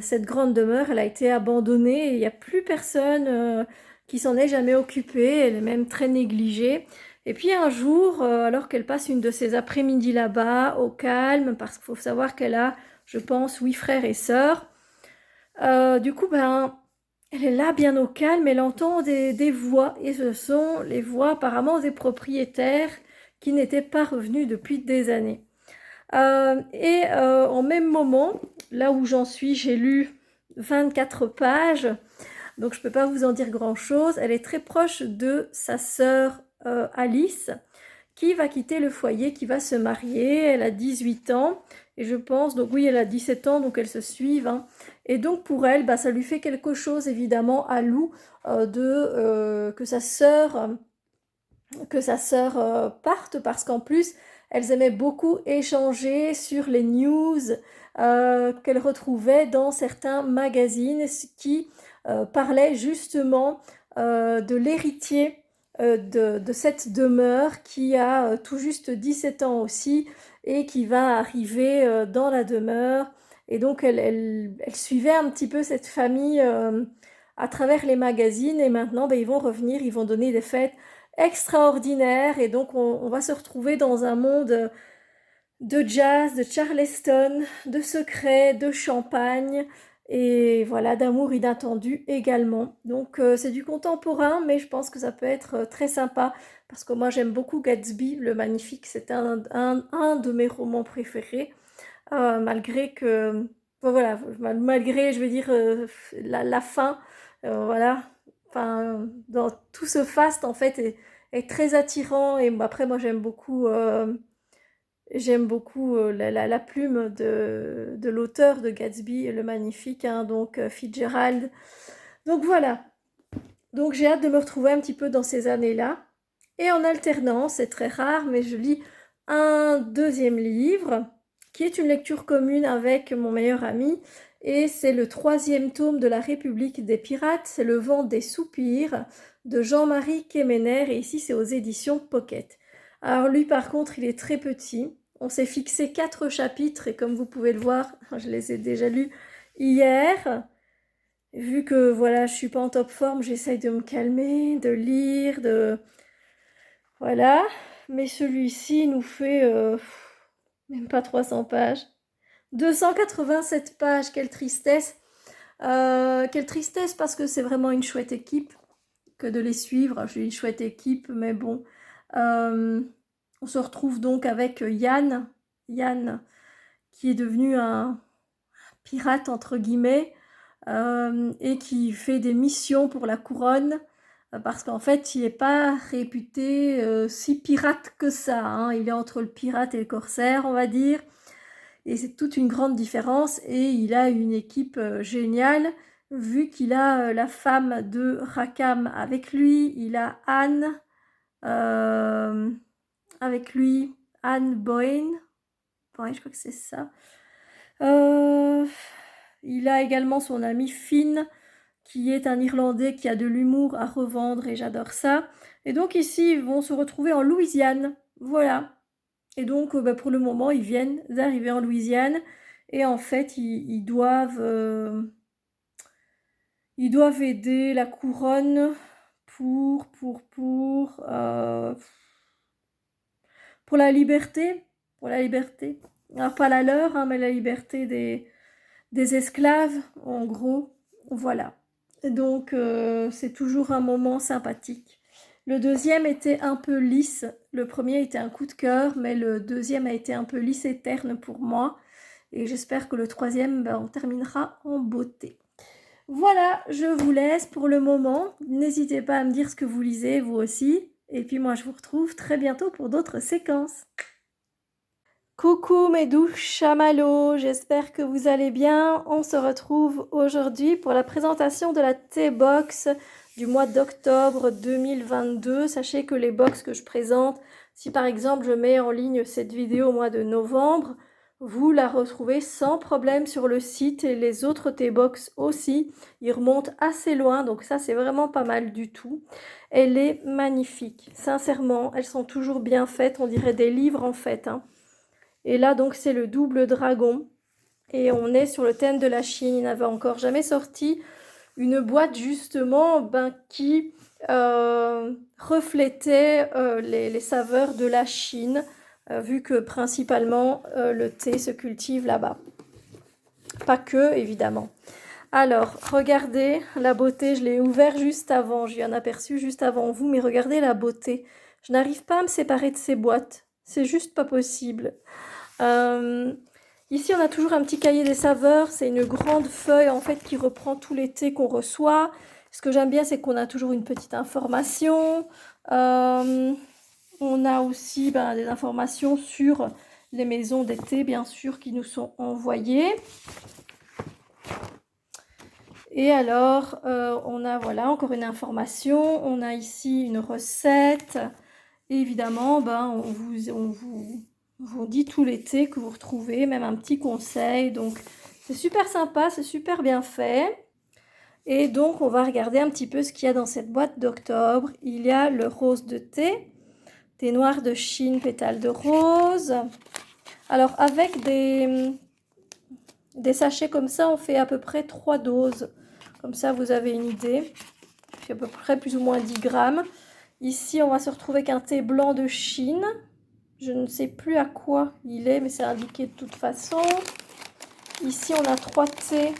cette grande demeure, elle a été abandonnée et il n'y a plus personne qui s'en est jamais occupée. Elle est même très négligée. Et puis un jour, alors qu'elle passe une de ses après-midi là-bas, au calme, parce qu'il faut savoir qu'elle a, je pense, 8 frères et sœurs, du coup, elle est là bien au calme, elle entend des voix, et ce sont les voix apparemment des propriétaires qui n'étaient pas revenus depuis des années. En même moment, là où j'en suis, j'ai lu 24 pages, donc je ne peux pas vous en dire grand-chose. Elle est très proche de sa sœur Alice, qui va quitter le foyer, qui va se marier. Elle a 18 ans, et je pense, donc oui, elle a 17 ans, donc elles se suivent, hein. Et donc pour elle, ça lui fait quelque chose évidemment à Lou que sa sœur parte, parce qu'en plus, elles aimaient beaucoup échanger sur les news qu'elles retrouvaient dans certains magazines qui parlaient justement de l'héritier de cette demeure qui a tout juste 17 ans aussi et qui va arriver dans la demeure. Et donc elle suivait un petit peu cette famille à travers les magazines et maintenant ils vont revenir, ils vont donner des fêtes. extraordinaire. Et donc, on va se retrouver dans un monde de jazz, de Charleston, de secrets, de champagne et voilà, d'amour inattendu également. Donc c'est du contemporain, mais je pense que ça peut être très sympa parce que moi j'aime beaucoup Gatsby, le Magnifique, c'est un de mes romans préférés, malgré que, bon, voilà, malgré, je veux dire, la fin, voilà, enfin, dans tout ce faste en fait est très attirant et après moi j'aime beaucoup la plume de l'auteur de Gatsby, le Magnifique, hein, donc Fitzgerald. Donc voilà, donc j'ai hâte de me retrouver un petit peu dans ces années-là. Et en alternance, c'est très rare, mais je lis un deuxième livre, qui est une lecture commune avec mon meilleur ami, et c'est le 3e tome de La République des Pirates, c'est Le vent des soupirs, de Jean-Marie Quéméner, et ici c'est aux éditions Pocket. Alors lui par contre, il est très petit, on s'est fixé 4 chapitres, et comme vous pouvez le voir, je les ai déjà lus hier. Vu que voilà, je suis pas en top forme, j'essaye de me calmer, de lire, de... Voilà. Mais celui-ci nous fait même pas 300 pages. 287 pages, quelle tristesse. Quelle tristesse parce que c'est vraiment une chouette équipe que de les suivre. J'ai une chouette équipe, mais bon. On se retrouve donc avec Yann. Yann, qui est devenu un pirate entre guillemets. Et qui fait des missions pour la couronne parce qu'en fait il n'est pas réputé si pirate que ça, hein. Il est entre le pirate et le corsaire on va dire et c'est toute une grande différence et il a une équipe géniale vu qu'il a la femme de Rackham avec lui, il a Anne avec lui, Anne Boyne, ouais, je crois que c'est ça. Il a également son ami Finn, qui est un Irlandais qui a de l'humour à revendre et j'adore ça. Et donc ici, ils vont se retrouver en Louisiane. Voilà. Et donc, pour le moment, ils viennent d'arriver en Louisiane. Et en fait, ils doivent aider la couronne pour la liberté. Pour la liberté. Alors, pas la leur, hein, mais la liberté des esclaves, en gros. Voilà. Donc, c'est toujours un moment sympathique. Le deuxième était un peu lisse. Le premier était un coup de cœur, mais le deuxième a été un peu lisse et terne pour moi. Et j'espère que le troisième, on terminera en beauté. Voilà, je vous laisse pour le moment. N'hésitez pas à me dire ce que vous lisez, vous aussi. Et puis moi, je vous retrouve très bientôt pour d'autres séquences. Coucou mes doux chamallows, j'espère que vous allez bien. On se retrouve aujourd'hui pour la présentation de la T-Box du mois d'octobre 2022. Sachez que les box que je présente, si par exemple je mets en ligne cette vidéo au mois de novembre, vous la retrouvez sans problème sur le site et les autres T-Box aussi. Ils remontent assez loin, donc ça c'est vraiment pas mal du tout. Elle est magnifique, sincèrement, elles sont toujours bien faites, on dirait des livres en fait, hein. Et là, donc, c'est le double dragon. Et on est sur le thème de la Chine. Il n'avait encore jamais sorti une boîte, justement, qui reflétait les saveurs de la Chine, vu que principalement, le thé se cultive là-bas. Pas que, évidemment. Alors, regardez la beauté. Je l'ai ouvert juste avant. J'y en aperçu juste avant vous. Mais regardez la beauté. Je n'arrive pas à me séparer de ces boîtes. C'est juste pas possible. Ici on a toujours un petit cahier des saveurs, c'est une grande feuille en fait qui reprend tous les thés qu'on reçoit. Ce que j'aime bien c'est qu'on a toujours une petite information, on a aussi des informations sur les maisons des thés bien sûr qui nous sont envoyées. Et alors on a voilà encore une information, on a ici une recette, et évidemment on vous dit tout les thés que vous retrouvez, même un petit conseil. Donc, c'est super sympa, c'est super bien fait. Et donc, on va regarder un petit peu ce qu'il y a dans cette boîte d'octobre. Il y a le rose de thé, thé noir de Chine, pétales de rose. Alors, avec des sachets comme ça, on fait à peu près 3 doses. Comme ça, vous avez une idée. C'est à peu près plus ou moins 10 grammes. Ici, on va se retrouver avec un thé blanc de Chine. Je ne sais plus à quoi il est, mais c'est indiqué de toute façon. Ici, on a 3 thés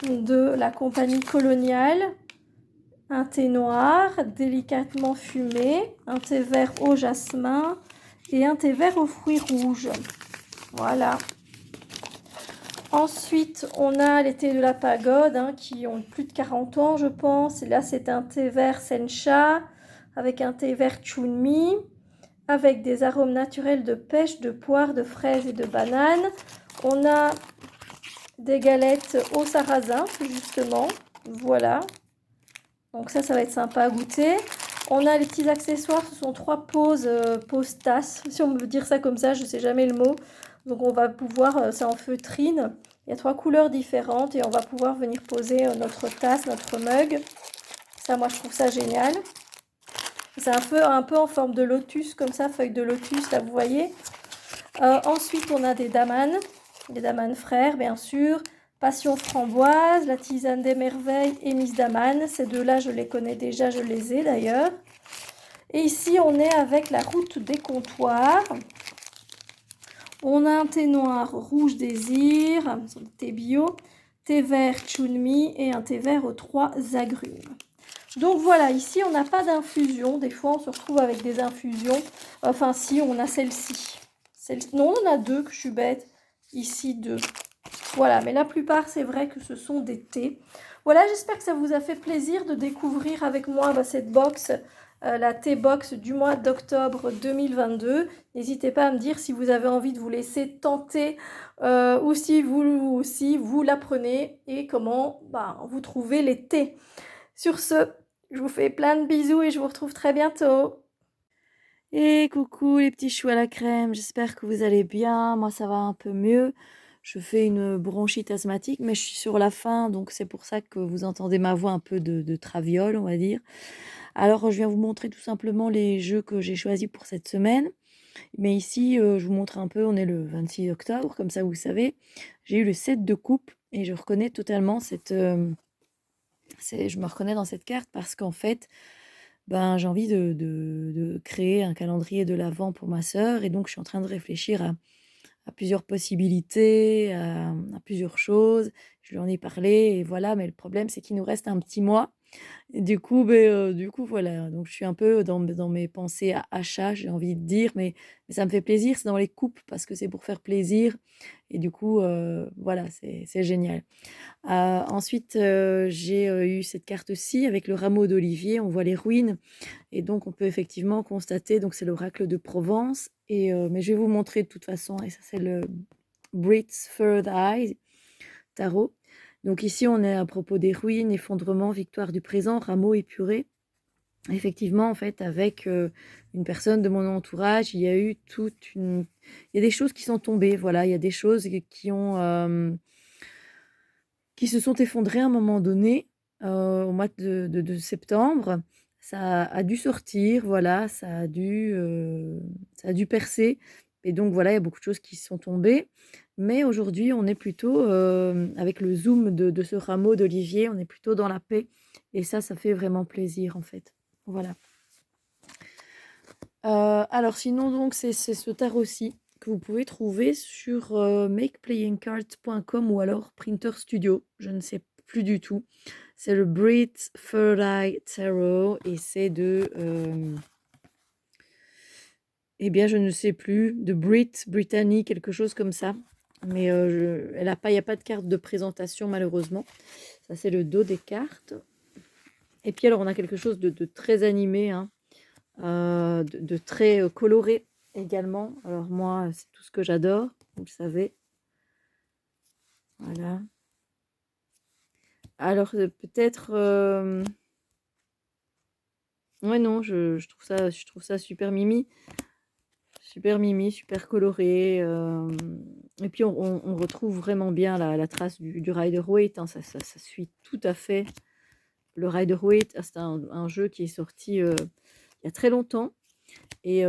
de la compagnie coloniale. Un thé noir, délicatement fumé, un thé vert au jasmin et un thé vert aux fruits rouges. Voilà. Ensuite, on a les thés de la pagode qui ont plus de 40 ans, je pense. Et là, c'est un thé vert sencha avec un thé vert chunmi, avec des arômes naturels de pêche, de poire, de fraises et de bananes. On a des galettes au sarrasin, justement. Voilà. Donc ça va être sympa à goûter. On a les petits accessoires, ce sont 3 pauses tasses, si on veut dire ça comme ça, je ne sais jamais le mot. Donc on va pouvoir, c'est en feutrine, il y a 3 couleurs différentes et on va pouvoir venir poser notre tasse, notre mug. Ça, moi, je trouve ça génial. C'est un peu en forme de lotus, comme ça, feuille de lotus, là, vous voyez. Ensuite, on a des damanes frères, bien sûr. Passion framboise, la tisane des merveilles et Miss Daman. Ces deux-là, je les connais déjà, je les ai d'ailleurs. Et ici, on est avec la route des comptoirs. On a un thé noir rouge désir, thé bio, thé vert chunmi et un thé vert aux 3 agrumes. Donc voilà, ici, on n'a pas d'infusion. Des fois, on se retrouve avec des infusions. Enfin, si, on a celle-ci. Non, on en a 2, que je suis bête. Ici, 2. Voilà, mais la plupart, c'est vrai que ce sont des thés. Voilà, j'espère que ça vous a fait plaisir de découvrir avec moi cette box, la thé box du mois d'octobre 2022. N'hésitez pas à me dire si vous avez envie de vous laisser tenter ou si vous la prenez et comment vous trouvez les thés. Sur ce, je vous fais plein de bisous et je vous retrouve très bientôt. Et coucou les petits choux à la crème, j'espère que vous allez bien. Moi ça va un peu mieux. Je fais une bronchite asthmatique, mais je suis sur la fin, donc c'est pour ça que vous entendez ma voix un peu de traviole, on va dire. Alors je viens vous montrer tout simplement les jeux que j'ai choisis pour cette semaine. Mais ici, je vous montre un peu, on est le 26 octobre, comme ça vous savez. J'ai eu le 7 de coupe et je reconnais totalement je me reconnais dans cette carte parce qu'en fait, j'ai envie de créer un calendrier de l'avent pour ma sœur et donc je suis en train de réfléchir à plusieurs possibilités, à plusieurs choses. Je lui en ai parlé et voilà, mais le problème, c'est qu'il nous reste un petit mois et du coup, voilà, donc je suis un peu dans mes pensées à achat, j'ai envie de dire, mais ça me fait plaisir, c'est dans les coupes parce que c'est pour faire plaisir et du coup, voilà, c'est génial. Ensuite, j'ai, eu cette carte-ci avec le rameau d'olivier, on voit les ruines et donc on peut effectivement constater donc c'est l'oracle de Provence mais je vais vous montrer de toute façon et ça c'est le Brit's Third Eye tarot. Donc ici on est à propos des ruines, effondrement, victoire du présent, rameau épuré. Effectivement, en fait, avec, une personne de mon entourage, il y a des choses qui sont tombées, voilà, il y a des choses qui se sont effondrées à un moment donné, au mois de septembre. Ça a dû sortir, voilà, ça a dû percer et donc voilà, il y a beaucoup de choses qui sont tombées. Mais aujourd'hui, on est plutôt, avec le zoom de ce rameau d'olivier, on est plutôt dans la paix et ça fait vraiment plaisir, en fait. Voilà. Alors sinon donc c'est ce tarot-ci que vous pouvez trouver sur, makeplayingcards.com ou alors Printer Studio, je ne sais plus du tout. C'est le Brit Third Eye Tarot et c'est je ne sais plus, de Brittany, quelque chose comme ça. Mais, il y a pas de carte de présentation malheureusement. Ça c'est le dos des cartes. Et puis alors on a quelque chose de très animé, de très coloré également. Alors moi, c'est tout ce que j'adore, vous le savez. Voilà. Alors peut-être... Ouais, non, je trouve ça super mimi, super coloré. Et puis on retrouve vraiment bien la trace du Rider-Waite, hein, ça suit tout à fait le Rider-Waite. C'est un jeu qui est sorti il y a très longtemps. Et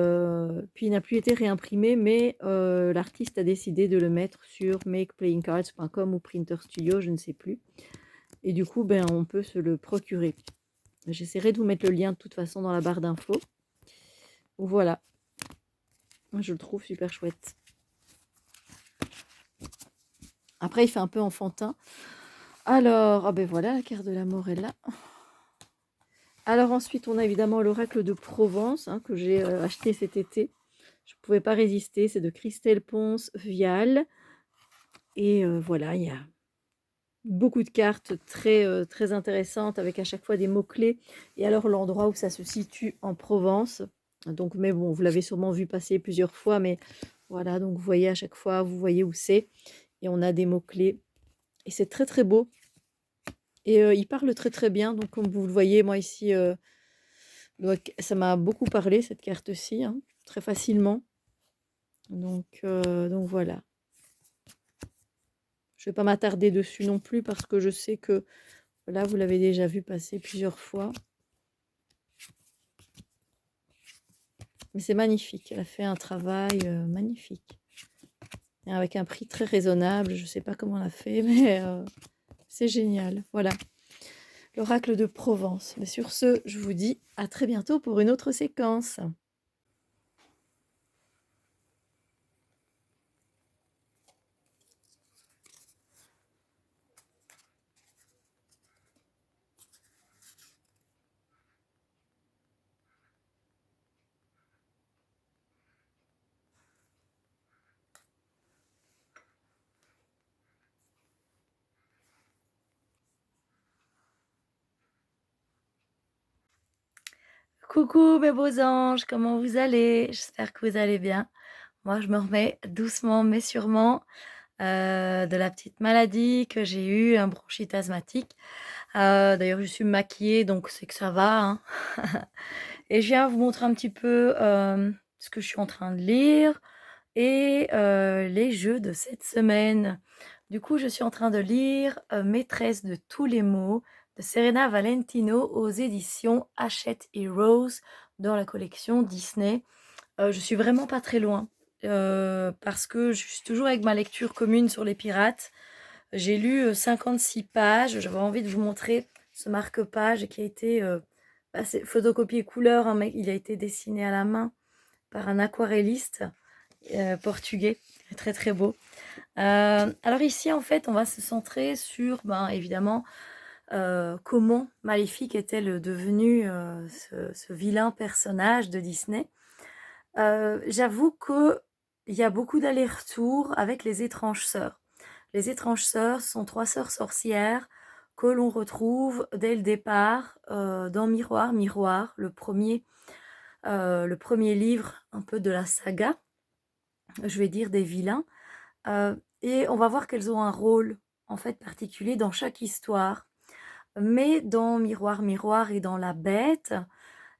puis il n'a plus été réimprimé, mais l'artiste a décidé de le mettre sur makeplayingcards.com ou Printer Studio, je ne sais plus. Et du coup, on peut se le procurer. J'essaierai de vous mettre le lien de toute façon dans la barre d'infos. Voilà, je le trouve super chouette. Après, il fait un peu enfantin. Alors, ah ben voilà, la carte de la mort est là. Alors ensuite, on a évidemment l'oracle de Provence, hein, que j'ai acheté cet été. Je ne pouvais pas résister, c'est de Christelle Ponce Vial. Et voilà, il y a beaucoup de cartes très intéressantes avec à chaque fois des mots-clés. Et alors l'endroit où ça se situe en Provence. Donc, mais bon, vous l'avez sûrement vu passer plusieurs fois, mais voilà, donc vous voyez à chaque fois, vous voyez où c'est. Et on a des mots-clés. Et c'est très beau. Et il parle très bien. Donc comme vous le voyez, moi ici, ça m'a beaucoup parlé, cette carte-ci, hein, très facilement. Donc voilà. Je ne vais pas m'attarder dessus non plus parce que je sais que là, vous l'avez déjà vu passer plusieurs fois. Mais c'est magnifique. Elle a fait un travail magnifique. Et avec un prix très raisonnable. Je ne sais pas comment elle a fait, mais c'est génial. Voilà. L'oracle de Provence. Mais sur ce, je vous dis à très bientôt pour une autre séquence. Coucou mes beaux anges, comment vous allez? J'espère que vous allez bien. Moi, je me remets doucement mais sûrement de la petite maladie que j'ai eue, un bronchite asthmatique. D'ailleurs, je suis maquillée, donc c'est que ça va, hein. Et je viens vous montrer un petit peu ce que je suis en train de lire et les jeux de cette semaine. Du coup, je suis en train de lire Maîtresse de tous les mots de Serena Valentino aux éditions Hachette et Rose dans la collection Disney. Je suis vraiment pas très loin parce que je suis toujours avec ma lecture commune sur les pirates. J'ai lu 56 pages. J'avais envie de vous montrer ce marque-page qui a été c'est photocopié couleur, hein, mais il a été dessiné à la main par un aquarelliste portugais. Très beau. Alors ici, en fait, on va se centrer sur, évidemment, comment Maléfique est-elle devenue ce vilain personnage de Disney. J'avoue qu'il y a beaucoup d'allers-retours avec les étranges sœurs. Les étranges sœurs sont 3 sœurs sorcières que l'on retrouve dès le départ dans Miroir, Miroir, le premier livre un peu de la saga, je vais dire des vilains. Et on va voir qu'elles ont un rôle en fait particulier dans chaque histoire. Mais dans Miroir, Miroir et dans La Bête,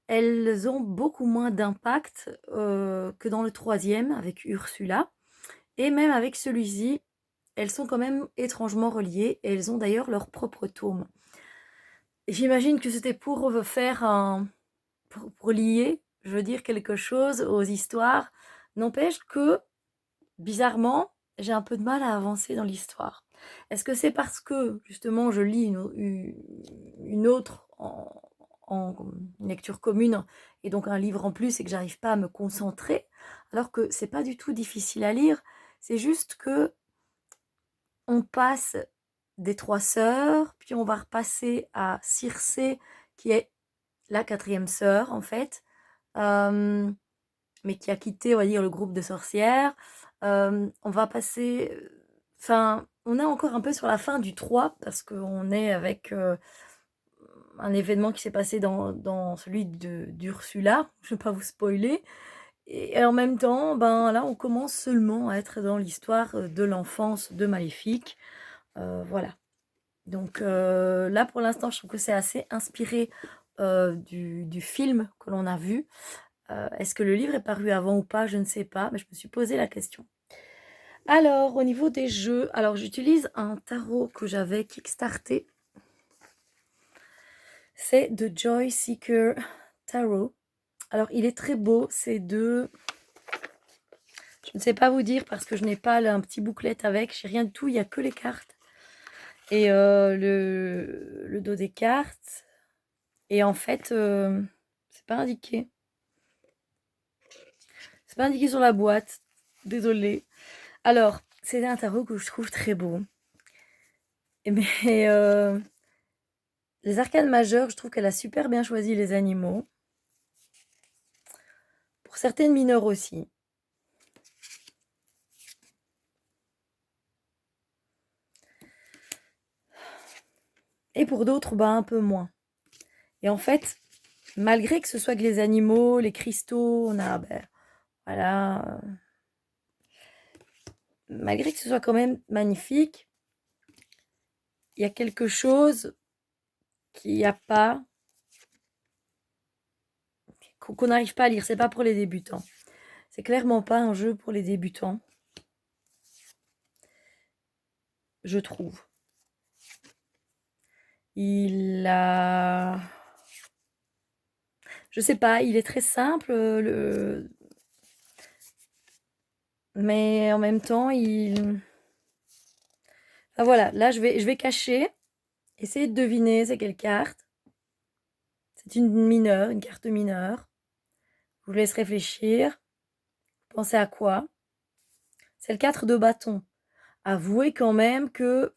elles ont beaucoup moins d'impact que dans le troisième avec Ursula. Et même avec celui-ci, elles sont quand même étrangement reliées et elles ont d'ailleurs leur propre tome. J'imagine que c'était pour faire pour lier, je veux dire, quelque chose aux histoires. N'empêche que, bizarrement, j'ai un peu de mal à avancer dans l'histoire. Est-ce que c'est parce que, justement, je lis une autre en lecture commune et donc un livre en plus et que j'arrive pas à me concentrer, alors que c'est pas du tout difficile à lire, c'est juste que on passe des 3 sœurs, puis on va repasser à Circé, qui est la 4e sœur en fait, mais qui a quitté, on va dire, le groupe de sorcières. On va passer, enfin, on est encore un peu sur la fin du 3 parce qu'on est avec un événement qui s'est passé dans celui d'Ursula. Je ne vais pas vous spoiler. Et en même temps, là, on commence seulement à être dans l'histoire de l'enfance de Maléfique. Voilà. Donc là, pour l'instant, je trouve que c'est assez inspiré du film que l'on a vu. Est-ce que le livre est paru avant ou pas? Je ne sais pas, mais je me suis posé la question. Alors, au niveau des jeux, alors j'utilise un tarot que j'avais kickstarté. C'est The Joy Seeker Tarot. Alors, il est très beau. C'est de... Je ne sais pas vous dire parce que je n'ai pas un petit booklet avec. J'ai rien du tout. Il n'y a que les cartes. Et le dos des cartes. Et en fait, c'est pas indiqué. C'est pas indiqué sur la boîte. Désolée. Alors, c'est un tarot que je trouve très beau. Mais les arcanes majeures, je trouve qu'elle a super bien choisi les animaux. Pour certaines mineures aussi. Et pour d'autres, bah, un peu moins. Et en fait, malgré que ce soit que les animaux, les cristaux, on a, ben, voilà, malgré que ce soit quand même magnifique, il y a quelque chose qu'il n'y a pas, qu'on n'arrive pas à lire. C'est pas pour les débutants. C'est clairement pas un jeu pour les débutants, je trouve. Il a... Je sais pas, il est très simple, mais en même temps, il... Ah, voilà, là, je vais cacher, essayer de deviner c'est quelle carte. C'est une mineure, une carte mineure. Je vous laisse réfléchir. Pensez à quoi? C'est le 4 de bâton. Avouez quand même que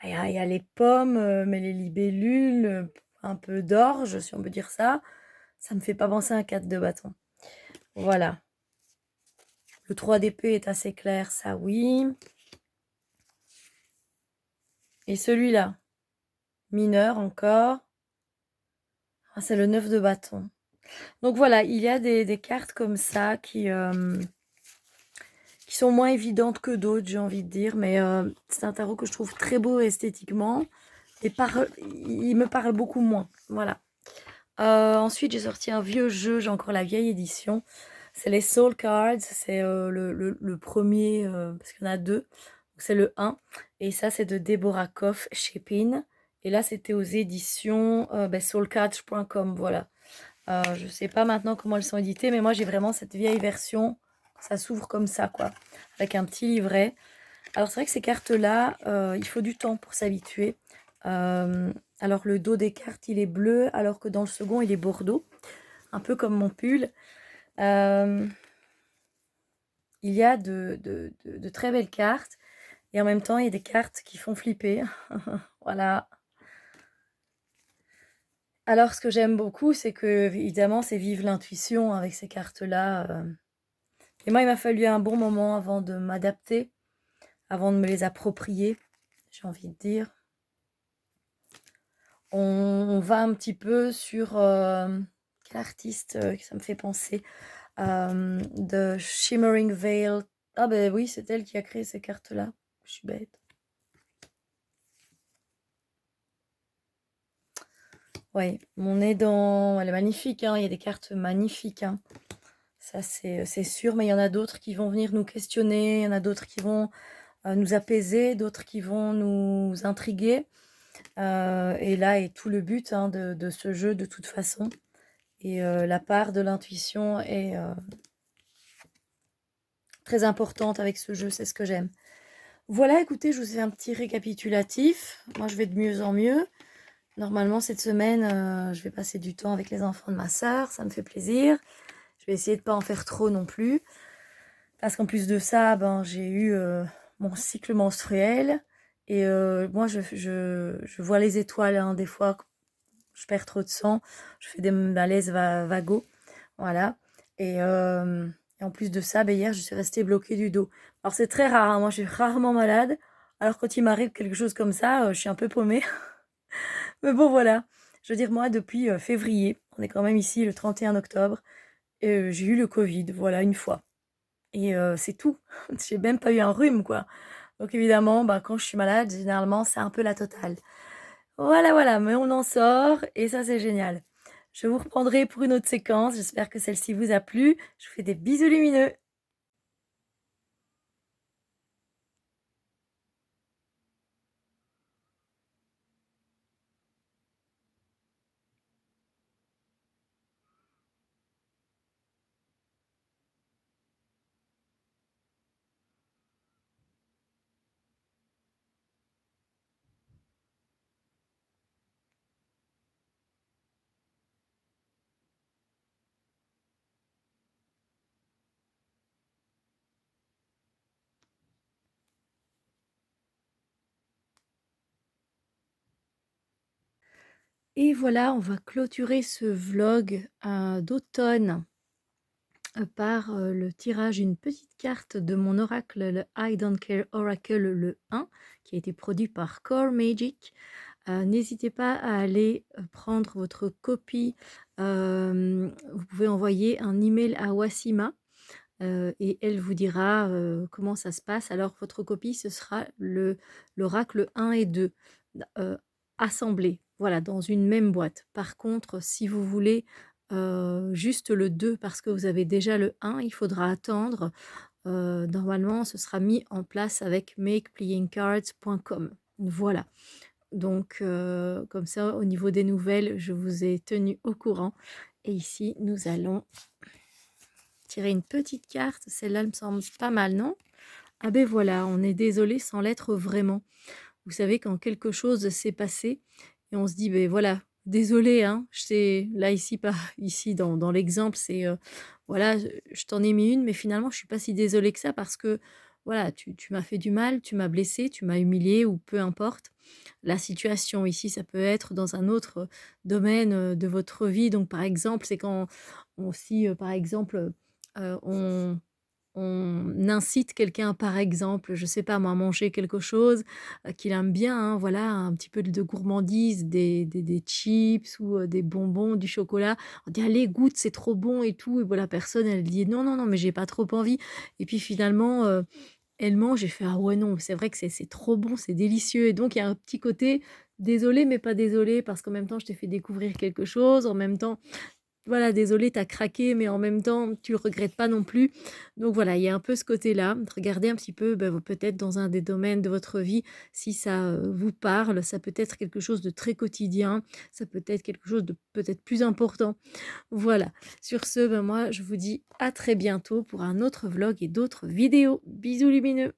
il y a les pommes, mais les libellules, un peu d'orge, si on peut dire ça. Ça me fait pas penser à un 4 de bâton. Voilà. Le 3 d'épée est assez clair, ça oui. Et celui-là, mineur encore. Ah, c'est le 9 de bâton. Donc voilà, il y a des cartes comme ça qui sont moins évidentes que d'autres, j'ai envie de dire. Mais c'est un tarot que je trouve très beau esthétiquement. Et il me parle beaucoup moins. Voilà. Ensuite, j'ai sorti un vieux jeu, j'ai encore la vieille édition. C'est les Soul Cards, c'est le premier, parce qu'il y en a deux. C'est le 1. Et ça, c'est de Deborah Koff chez Pin. Et là, c'était aux éditions soulcards.com. Voilà. Je sais pas maintenant comment elles sont éditées, mais moi, j'ai vraiment cette vieille version. Ça s'ouvre comme ça, quoi. Avec un petit livret. Alors, c'est vrai que ces cartes-là, il faut du temps pour s'habituer. Alors, le dos des cartes, il est bleu, alors que dans le second, il est bordeaux. Un peu comme mon pull. Il y a de très belles cartes. Et en même temps, il y a des cartes qui font flipper. Voilà. Alors, ce que j'aime beaucoup, c'est que, évidemment, c'est vive l'intuition avec ces cartes-là. Et moi, il m'a fallu un bon moment avant de m'adapter, avant de me les approprier, j'ai envie de dire. On va un petit peu sur... quel artiste que ça me fait penser de Shimmering Veil. Ah ben oui, c'est elle qui a créé ces cartes-là. Je suis bête. Oui, on est dans... Elle est magnifique, hein. Il y a des cartes magnifiques, hein. Ça, c'est sûr, mais il y en a d'autres qui vont venir nous questionner, il y en a d'autres qui vont nous apaiser, d'autres qui vont nous intriguer. Et là est tout le but, hein, de ce jeu de toute façon. Et la part de l'intuition est très importante avec ce jeu, c'est ce que j'aime. Voilà, écoutez, je vous ai un petit récapitulatif. Moi, je vais de mieux en mieux. Normalement, cette semaine, je vais passer du temps avec les enfants de ma sœur, ça me fait plaisir. Je vais essayer de ne pas en faire trop non plus. Parce qu'en plus de ça, ben, j'ai eu mon cycle menstruel. Et moi, je vois les étoiles, hein, des fois, je perds trop de sang. Je fais des malaises vagos. Voilà. Et en plus de ça, ben, hier, je suis restée bloquée du dos. Alors, c'est très rare, hein. Moi, je suis rarement malade. Alors, quand il m'arrive quelque chose comme ça, je suis un peu paumée. Mais bon, voilà. Je veux dire, moi, depuis février, on est quand même ici le 31 octobre, j'ai eu le Covid, voilà, une fois. Et c'est tout. J'ai même pas eu un rhume, quoi. Donc évidemment, bah, quand je suis malade, généralement, c'est un peu la totale. Voilà, voilà, mais on en sort et ça, c'est génial. Je vous reprendrai pour une autre séquence. J'espère que celle-ci vous a plu. Je vous fais des bisous lumineux. Et voilà, on va clôturer ce vlog, d'automne, par, le tirage d'une petite carte de mon oracle, le I Don't Care Oracle, le 1, qui a été produit par Core Magic. N'hésitez pas à aller, prendre votre copie. Vous pouvez envoyer un email à Wassima, et elle vous dira, comment ça se passe. Alors votre copie, ce sera l'oracle 1 et 2, assemblés, voilà, dans une même boîte. Par contre, si vous voulez, juste le 2 parce que vous avez déjà le 1, il faudra attendre. Normalement, ce sera mis en place avec makeplayingcards.com. Voilà. Donc, comme ça, au niveau des nouvelles, je vous ai tenu au courant. Et ici, nous allons tirer une petite carte. Celle-là me semble pas mal, non? Ah ben voilà, on est désolé sans l'être vraiment. Vous savez, quand quelque chose s'est passé et on se dit, ben voilà, désolé, hein, là ici, pas ici dans l'exemple, c'est voilà, je t'en ai mis une, mais finalement, je suis pas si désolée que ça parce que voilà, tu m'as fait du mal, tu m'as blessé, tu m'as humilié ou peu importe la situation. Ici, ça peut être dans un autre domaine de votre vie. Donc, par exemple, c'est quand si, par exemple, on incite quelqu'un, par exemple, je sais pas moi, à manger quelque chose, qu'il aime bien, hein, voilà, un petit peu de gourmandise, des chips ou, des bonbons, du chocolat. On dit: «Allez, goûte, c'est trop bon et tout», et voilà, la personne, elle dit: «Non, non, non, mais j'ai pas trop envie», et puis finalement, elle mange et fait: «Ah ouais, non, c'est vrai que c'est trop bon, c'est délicieux», et donc il y a un petit côté désolé mais pas désolé parce qu'en même temps, je t'ai fait découvrir quelque chose, en même temps voilà, désolé, tu as craqué, mais en même temps, tu le regrettes pas non plus. Donc voilà, il y a un peu ce côté-là. Regardez un petit peu, peut-être dans un des domaines de votre vie, si ça vous parle. Ça peut être quelque chose de très quotidien, ça peut être quelque chose de peut-être plus important. Voilà. Sur ce, moi, je vous dis à très bientôt pour un autre vlog et d'autres vidéos. Bisous lumineux.